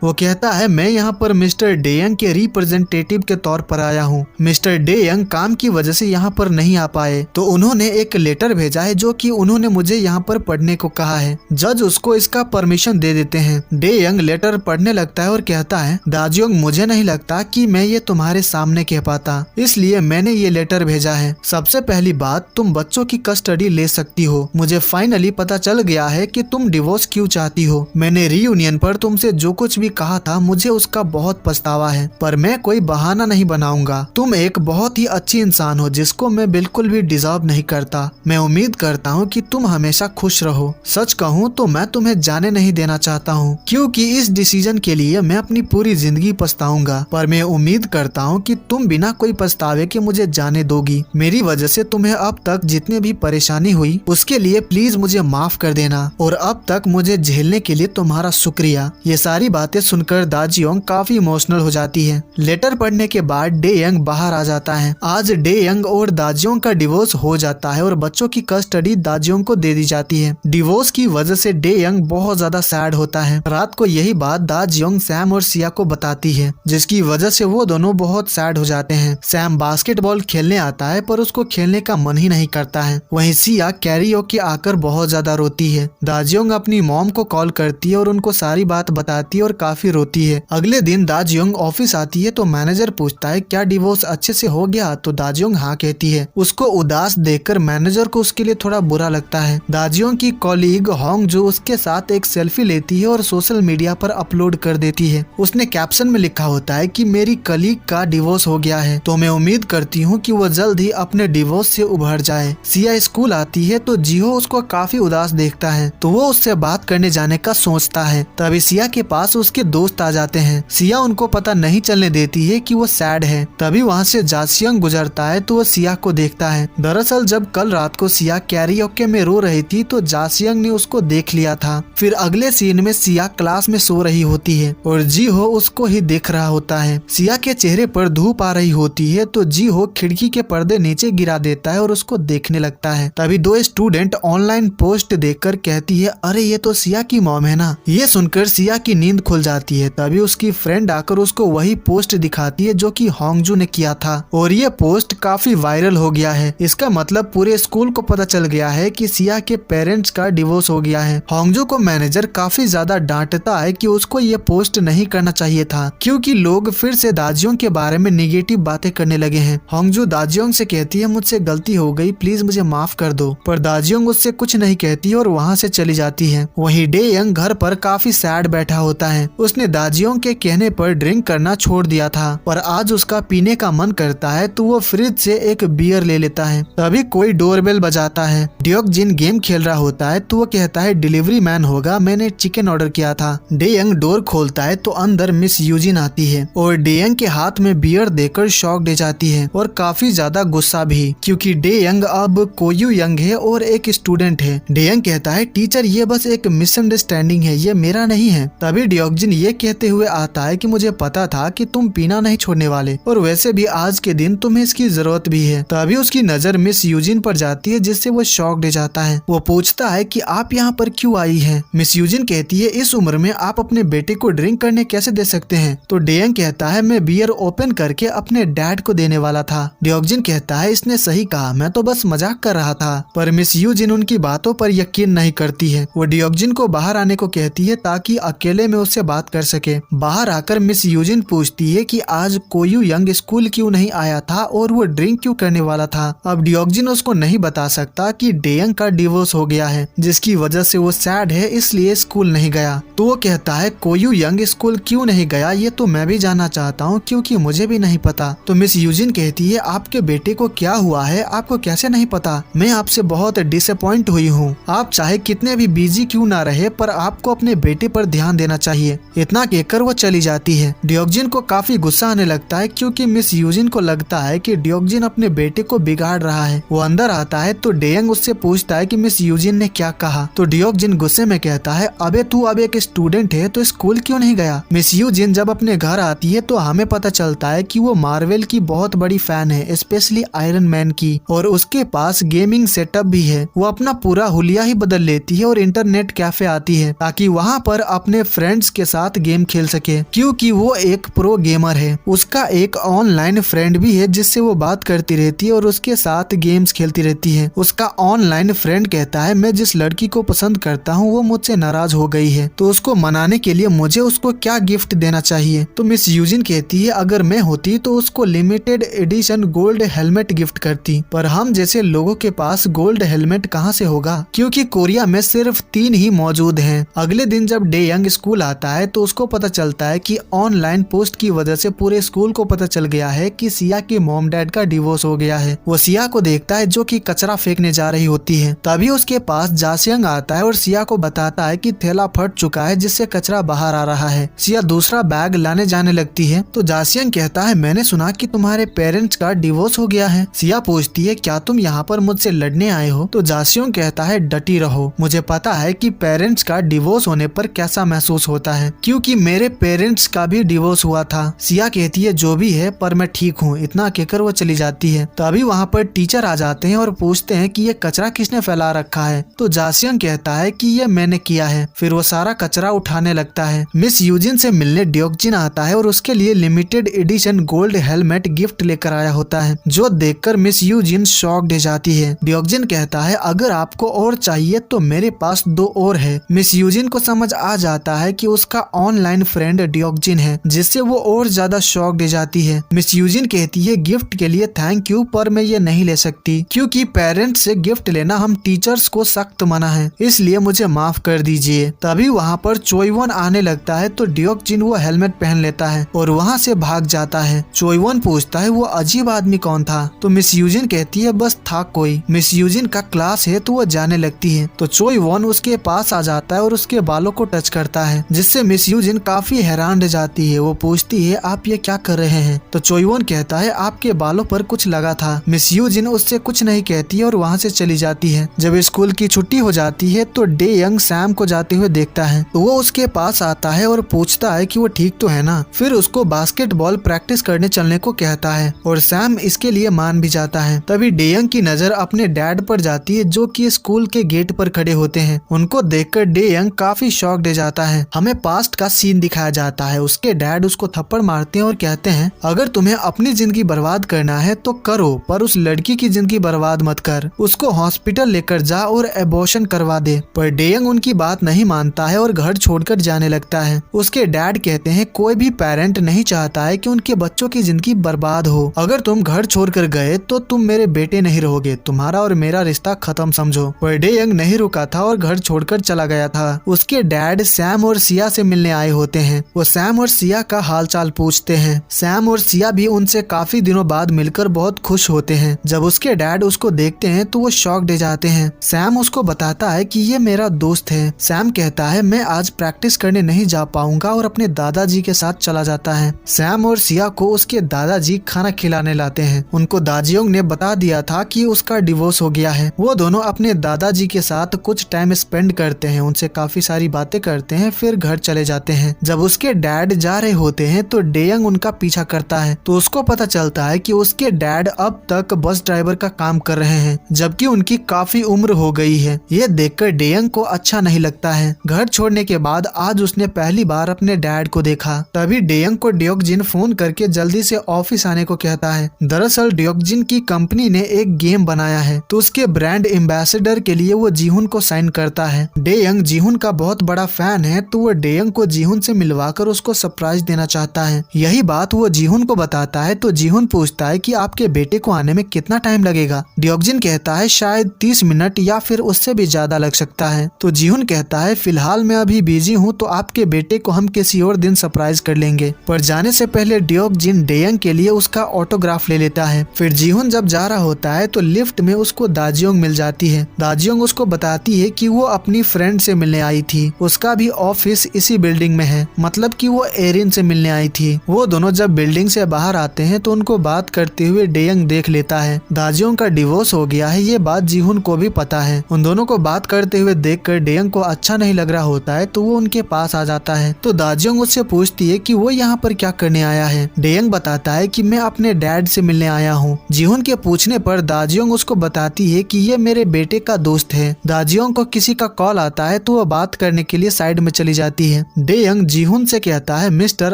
वो कहता है मैं यहाँ पर मिस्टर डे यंग के रिप्रेजेंटेटिव के तौर पर आया हूँ। मिस्टर डे यंग काम की वजह से यहाँ पर नहीं आ पाए तो उन्होंने एक लेटर भेजा है जो कि उन्होंने मुझे यहाँ पर पढ़ने को कहा है। जज उसको इसका परमिशन दे देते हैं। डे यंग लेटर पढ़ने लगता है और कहता है दाजियोंग मुझे नहीं लगता कि मैं ये तुम्हारे सामने कह पाता, इसलिए मैंने ये लेटर भेजा है। सबसे पहली बात, तुम बच्चों की कस्टडी ले सकती हो। मुझे फाइनली पता चल गया है कि तुम डिवोर्स क्यों चाहती हो। मैंने रीयूनियन पर तुमसे जो कुछ भी कहा था मुझे उसका बहुत पछतावा है, पर मैं कोई बहाना नहीं बनाऊंगा। तुम एक बहुत ही अच्छी इंसान हो जिसको मैं बिल्कुल भी डिजर्व नहीं करता। मैं उम्मीद करता हूँ कि तुम हमेशा खुश रहो। सच कहूँ तो मैं तुम्हें जाने नहीं देना चाहता हूँ क्योंकि इस डिसीजन के लिए मैं अपनी पूरी जिंदगी पछताऊंगा, पर मैं उम्मीद करता हूँ कि तुम बिना कोई पछतावे के मुझे जाने दोगी। मेरी वजह से तुम्हें अब तक जितने भी परेशानी हुई उसके लिए प्लीज मुझे माफ कर देना और अब तक मुझे झेलने के लिए तुम्हारा शुक्रिया। ये सारी बातें सुनकर दाजियोंग काफी इमोशनल हो जाती है। लेटर पढ़ने के बाद डे यंग बाहर आ जाता है। आज डे यंग और दाजियोंग का डिवोर्स हो जाता है और बच्चों की कस्टडी दाजियोंग को दे दी जाती है। डिवोर्स की वजह से डे यंग बहुत ज्यादा सैड होता है। रात को यही बात दाजियोंग सैम और सिया को बताती है जिसकी वजह से वो दोनों बहुत सैड हो जाते हैं। सैम बास्केटबॉल खेलने आता है पर उसको खेलने का मन ही नहीं करता है। वहीं सिया कैरियोके आकर बहुत ज्यादा रोती है। दाजियोंग अपनी मॉम को कॉल करती है और उनको सारी बात बताती है और काफी रोती है। अगले दिन दाजियोंग ऑफिस आती है तो मैनेजर पूछता है क्या डिवोर्स अच्छे से हो गया, तो दाजियोंग हाँ कहती है। उसको उदास देखकर मैनेजर को उसके लिए थोड़ा बुरा लगता है। दाजियोंग की कॉलीग होंग जो उसके साथ एक सेल्फी लेती है और सोशल मीडिया पर अपलोड कर देती है। उसने कैप्शन में लिखा होता है कि मेरी कलीग का डिवोर्स हो गया है, तो मैं उम्मीद करती हूँ कि वो जल्द ही अपने डिवोर्स से उभर जाए। सिया स्कूल आती है तो जिहो उसको काफी उदास देखता है तो वो उससे बात करने जाने का सोचता है। तभी सिया के पास उसके दोस्त आ जाते हैं। सिया उनको पता नहीं चलने देती है कि वो सैड है। तभी वहाँ से जासियोंग गुजरता है तो वो सिया को देखता है। दरअसल जब कल रात को सिया कैरियोके में रो रही थी तो जासियोंग ने उसको देख लिया था। फिर अगले सीन में सिया क्लास में सो रही होती है और जिहो उसको ही देख रहा होता है। सिया के चेहरे पर धूप आ रही होती है तो जिहो खिड़की के पर्दे नीचे गिरा देता है और उसको देखने लगता है। तभी दो स्टूडेंट ऑनलाइन पोस्ट देखकर कहती है अरे ये तो सिया की मॉम है ना। ये सुनकर सिया की नींद खुल जाती है। तभी उसकी फ्रेंड आकर उसको वही पोस्ट दिखाती है जो कि होंगजू ने किया था और ये पोस्ट काफी वायरल हो गया है। इसका मतलब पूरे स्कूल को पता चल गया है कि सिया के पेरेंट्स का डिवोर्स हो गया है। होंगजू को मैनेजर काफी ज्यादा डांटता है कि उसको ये पोस्ट नहीं करना चाहिए था क्योंकि लोग फिर से दाजियोंग के बारे में नेगेटिव बातें करने लगे हैं। होंगजू दाजियोंग से कहती है मुझसे गलती हो गई, प्लीज मुझे माफ कर दो, पर दाजियोंग उससे कुछ नहीं कहती और वहाँ से चली जाती है। वहीं डे यंग घर पर काफी सैड बैठा होता है। उसने दाजियोंग के कहने पर ड्रिंक करना छोड़ दिया था पर आज उसका पीने का मन करता है तो वो फ्रिज से एक बियर ले लेता है। तभी कोई डोरबेल बजाता है। ड्योकजिन गेम खेल रहा होता है तो वो कहता है डिलीवरी मैन होगा, मैंने चिकन ऑर्डर किया था। डे यंग डोर खोलता है तो अंदर मिस यूजिन आती है और डे यंग के हाथ में बियर देकर शॉक दे जाती है और काफी ज्यादा गुस्सा भी क्योंकि डे यंग अब कोयू यंग है और एक स्टूडेंट है। डे यंग कहता है टीचर ये बस एक मिसअंडरस्टैंडिंग है, ये मेरा नहीं है। तभी ड्योकजिन ये कहते हुए आता है कि मुझे पता था कि तुम पीना नहीं छोड़ने वाले और वैसे भी आज के दिन तुम्हें इसकी जरूरत भी है। तभी उसकी नजर मिस यूजिन पर जाती है जिससे वो शॉक दे जाता है। वो पूछता है कि आप यहाँ पर क्यों आई हैं? मिस यूजिन कहती है इस उम्र में आप अपने बेटे को ड्रिंक करने कैसे दे सकते हैं? तो डे यंग कहता है मैं बियर ओपन करके अपने डैड को देने वाला था। ड्योकजिन कहता है इसने सही कहा, मैं तो बस मजाक कर रहा था। पर मिस यूजिन उनकी बातों पर यकीन नहीं करती है। वो ड्योकजिन को बाहर आने को कहती है ताकि अकेले में उससे बात कर सके। बाहर आकर मिस यूजिन पूछती है कि आज कोयू यंग स्कूल क्यों नहीं आया था और वो ड्रिंक क्यों करने वाला था। अब ड्योकजिन उसको नहीं बता सकता कि डे यंग का डिवोर्स हो गया है जिसकी वजह से वो सैड है इसलिए स्कूल नहीं गया। तो वो कहता है कोयू यंग स्कूल क्यों नहीं गया ये तो मैं भी जानना चाहता हूँ क्योंकि मुझे भी नहीं पता। तो मिस यूजिन कहती है आपके बेटे को क्या हुआ है, आपको कैसे नहीं पता? मैं आपसे बहुत डिसअपॉइंट हुई हूँ। आप चाहे कितने भी बिजी क्यों ना रहे पर आपको अपने बेटे पर ध्यान देना चाहिए। इतना कहकर वो चली जाती है। ड्योकजिन को काफी गुस्सा आने लगता है क्योंकि मिस यूजिन को लगता है कि ड्योकजिन अपने बेटे को बिगाड़ रहा है। वो अंदर आता है तो डे यंग उससे पूछता है कि मिस यूजिन ने क्या कहा। तो ड्योकजिन गुस्से में कहता है अबे तू अब एक स्टूडेंट है तो स्कूल क्यों नहीं गया? मिस यूजिन जब अपने घर आती है तो हमें पता चलता है कि वो मार्वल की बहुत बड़ी फैन है, स्पेशली आयरन मैन की, और उसके पास गेमिंग सेटअप भी है। वो अपना पूरा हुलिया ही बदल लेती है और इंटरनेट कैफे आती है ताकि वहाँ पर अपने फ्रेंड्स के साथ गेम खेल सके, क्योंकि वो एक प्रो गेमर है। उसका एक ऑनलाइन फ्रेंड भी है जिससे वो बात करती रहती है और उसके साथ गेम्स खेलती रहती है। उसका ऑनलाइन फ्रेंड कहता है मैं जिस लड़की को पसंद करता हूँ वो मुझसे नाराज हो गई है, तो उसको मनाने के लिए मुझे उसको क्या गिफ्ट देना चाहिए। तो मिस यूजिन कहती है अगर मैं होती तो उसको limited edition gold helmet gift करती, पर हम जैसे लोगों के पास गोल्ड हेलमेट कहाँ से होगा, क्योंकि कोरिया में सिर्फ 3 ही मौजूद हैं। अगले दिन जब डे यंग स्कूल आता है तो उसको पता चलता है कि ऑनलाइन पोस्ट की वजह से पूरे स्कूल को पता चल गया है कि सिया के मॉम डैड का डिवोर्स हो गया है। वो सिया को देखता है जो कि कचरा फेंकने जा रही होती है। तभी उसके पास जासियंग आता है और सिया को बताता है कि थैला फट चुका है जिससे कचरा बाहर आ रहा है। सिया दूसरा बैग लाने जाने लगती है तो जासियंग कहता है मैंने सुना कि तुम्हारे पेरेंट्स का डिवोर्स हो गया है। सिया पूछती है क्या तुम यहाँ पर मुझसे लड़ने आए हो, तो जासियंग कहता है डटी रहो, मुझे पता है कि पेरेंट्स का डिवोर्स होने पर कैसा महसूस होता है, क्योंकि मेरे पेरेंट्स का भी डिवोर्स हुआ था। सिया कहती है जो भी है पर मैं ठीक हूँ, इतना कहकर वो चली जाती है। तभी वहाँ पर टीचर आ जाते हैं और पूछते हैं कि ये कचरा किसने फैला रखा है, तो जासियंग कहता है कि ये मैंने किया है। फिर वो सारा कचरा उठाने लगता है। मिस यूजिन से मिलने ड्योकजिन आता है और उसके लिए limited edition gold helmet gift लेकर आया होता है, जो देखकर मिस यूजिन शॉक्ड हो जाती है। ड्योकजिन कहता है अगर आपको और चाहिए तो मेरे पास 2 और है। मिस यूजिन को समझ आ जाता है कि उसका ऑनलाइन फ्रेंड ड्योकजिन है, जिससे वो और ज्यादा शॉक्ड हो जाती है। मिस यूजिन कहती है गिफ्ट के लिए थैंक यू, पर मैं ये नहीं ले सकती क्योंकि पेरेंट्स से गिफ्ट लेना हम टीचर्स को सख्त मना है, इसलिए मुझे माफ कर दीजिए। तभी वहाँ पर चोइवन आने लगता है तो ड्योकजिन वो हेलमेट पहन लेता है और वहाँ से भाग जाता है। चोइवन पूछता है वो अजीब आदमी कौन था, तो मिस यूजिन कहती है बस था कोई। मिस यूजिन का क्लास है तो वो जाने लगती है, तो चोइवन उसके पास आ जाता है और उसके बालों को टच करता है, जिससे मिस यूजिन काफी हैरान रह जाती है। वो पूछती है आप ये क्या कर रहे हैं, तो चोइवन कहता है आपके बालों पर कुछ लगा था। मिस यूजिन उससे कुछ नहीं कहती है और वहाँ से चली जाती है। जब स्कूल की छुट्टी हो जाती है तो डे यंग सैम को जाते हुए देखता है, तो वो उसके पास आता है और पूछता है कि वो ठीक तो है ना। फिर उसको बास्केटबॉल प्रैक्टिस करने चलने को कहता है और सैम इसके लिए मान भी जाता है। तभी डे यंग की नजर अपने डैड पर जाती है जो कि स्कूल के गेट पर खड़े होते हैं। उनको देखकर डे यंग काफी शॉक्ड हो जाता है। हमें पास्ट का सीन दिखाया जाता है। उसके डैड उसको थप्पड़ मारते हैं और कहते हैं अगर तुम्हें अपनी जिंदगी बर्बाद करना है तो करो, पर उस लड़की की जिंदगी बर्बाद मत कर, उसको हॉस्पिटल लेकर जा और एबॉर्शन करवा दे। पर डे यंग उनकी बात नहीं मानता है और घर छोड़कर जाने लगता है। उसके डैड कहते हैं कोई भी पेरेंट नहीं चाहता है कि उनके बच्चों की जिंदगी बर्बाद हो। अगर तुम घर छोड़कर गए तो तुम मेरे बेटे नहीं रहोगे, तुम्हारा और मेरा रिश्ता खत्म समझो। पर डे यंग नहीं रुका था और घर छोड़कर चला गया था। उसके डैड सैम और सिया से मिलने आए होते हैं। वो सैम और सिया का हालचाल पूछते हैं। सैम और सिया भी उनसे काफी दिनों बाद मिलकर बहुत खुश होते हैं। जब उसके डैड उसको देखते हैं तो वो शॉक्ड हो जाते हैं। सैम उसको बताता है कि ये मेरा दोस्त है। सैम कहता है मैं आज प्रैक्टिस करने नहीं जा पाऊंगा और अपने दादाजी के साथ चला जाता है। सैम और सिया को उसके दादाजी खाना खिलाने लाते हैं। उनको दाजियोंग ने बता दिया था कि उसका डिवोर्स हो गया है। वो दोनों अपने दादाजी के साथ कुछ टाइम स्पेंड करते हैं, उनसे काफी सारी बातें करते हैं, फिर घर चले जाते हैं। जब उसके डैड जा रहे होते हैं तो डे यंग उनका पीछा करता है, तो उसको पता चलता है कि उसके डैड अब तक बस ड्राइवर का काम कर रहे हैं, जबकि उनकी काफी उम्र हो गई है। ये देखकर डे यंग को अच्छा नहीं लगता है। घर छोड़ने के बाद आज उसने पहली बार अपने डैड को देखा। तभी डे यंग को ड्योकजिन फोन करके जल्दी से ऑफिस आने को कहता है। दरअसल ड्योकजिन की कंपनी ने एक गेम बनाया है, तो उसके ब्रांड एम्बेसडर के लिए वो जीहुन को साइन करता है। डे यंग जीहुन का बहुत बड़ा फैन है, तो वो डे यंग को जीहुन से मिलवाकर उसको सरप्राइज देना चाहता है। यही बात वो जीहुन को बताता है तो जीहुन पूछता है कि आपके बेटे को आने में कितना टाइम लगेगा। ड्योकजिन कहता है शायद 30 मिनट या फिर उससे भी ज्यादा लग सकता है। तो जीहुन कहता है फिलहाल मैं अभी बिजी हूँ, तो आपके बेटे को हम किसी और दिन सरप्राइज कर लेंगे। पर जाने से पहले ड्योकजिन डे यंग के लिए उसका ऑटोग्राफ ले लेता है। फिर जीहुन जब जा रहा होता है तो लिफ्ट में उसको दाजियोंग मिल जाती है। दाजियोंग उसको बताती है कि वो अपनी फ्रेंड से मिलने आई थी, उसका भी ऑफिस इसी बिल्डिंग में है, मतलब कि वो एरिन से मिलने आई थी। वो दोनों जब बिल्डिंग से बाहर आते हैं तो उनको बात करते हुए डे यंग देख लेता है। दाजियोंग का डिवोर्स हो गया है, ये बात जीहुन को भी पता है। उन दोनों को बात करते हुए देखकर डे यंग को अच्छा नहीं लग रहा होता है, तो वो उनके पास आ जाता है। तो दाजियोंग उससे पूछती है कि वो यहाँ यहाँ पर क्या करने आया है। डेयंग बताता है कि मैं अपने डैड से मिलने आया हूँ। जीहुन के पूछने पर दाजियोंग उसको बताती है कि ये मेरे बेटे का दोस्त है। दाजियोंग को किसी का कॉल आता है तो वह बात करने के लिए साइड में चली जाती है। डेयंग जीहुन से कहता है, मिस्टर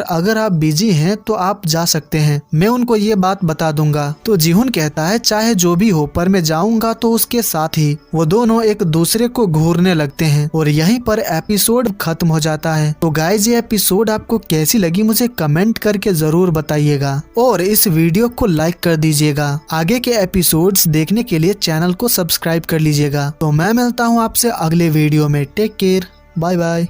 अगर आप बिजी हैं तो आप जा सकते हैं, मैं उनको ये बात बता दूंगा। तो जीहुन कहता है चाहे जो भी हो पर मैं जाऊंगा तो उसके साथ ही। वो दोनों एक दूसरे को घूरने लगते हैं और यहीं पर एपिसोड खत्म हो जाता है। तो गाइज ये एपिसोड आपको कैसी लगी मुझे कमेंट करके जरूर बताइएगा और इस वीडियो को लाइक कर दीजिएगा। आगे के एपिसोड्स देखने के लिए चैनल को सब्सक्राइब कर लीजिएगा। तो मैं मिलता हूँ आपसे अगले वीडियो में। Take care, bye bye.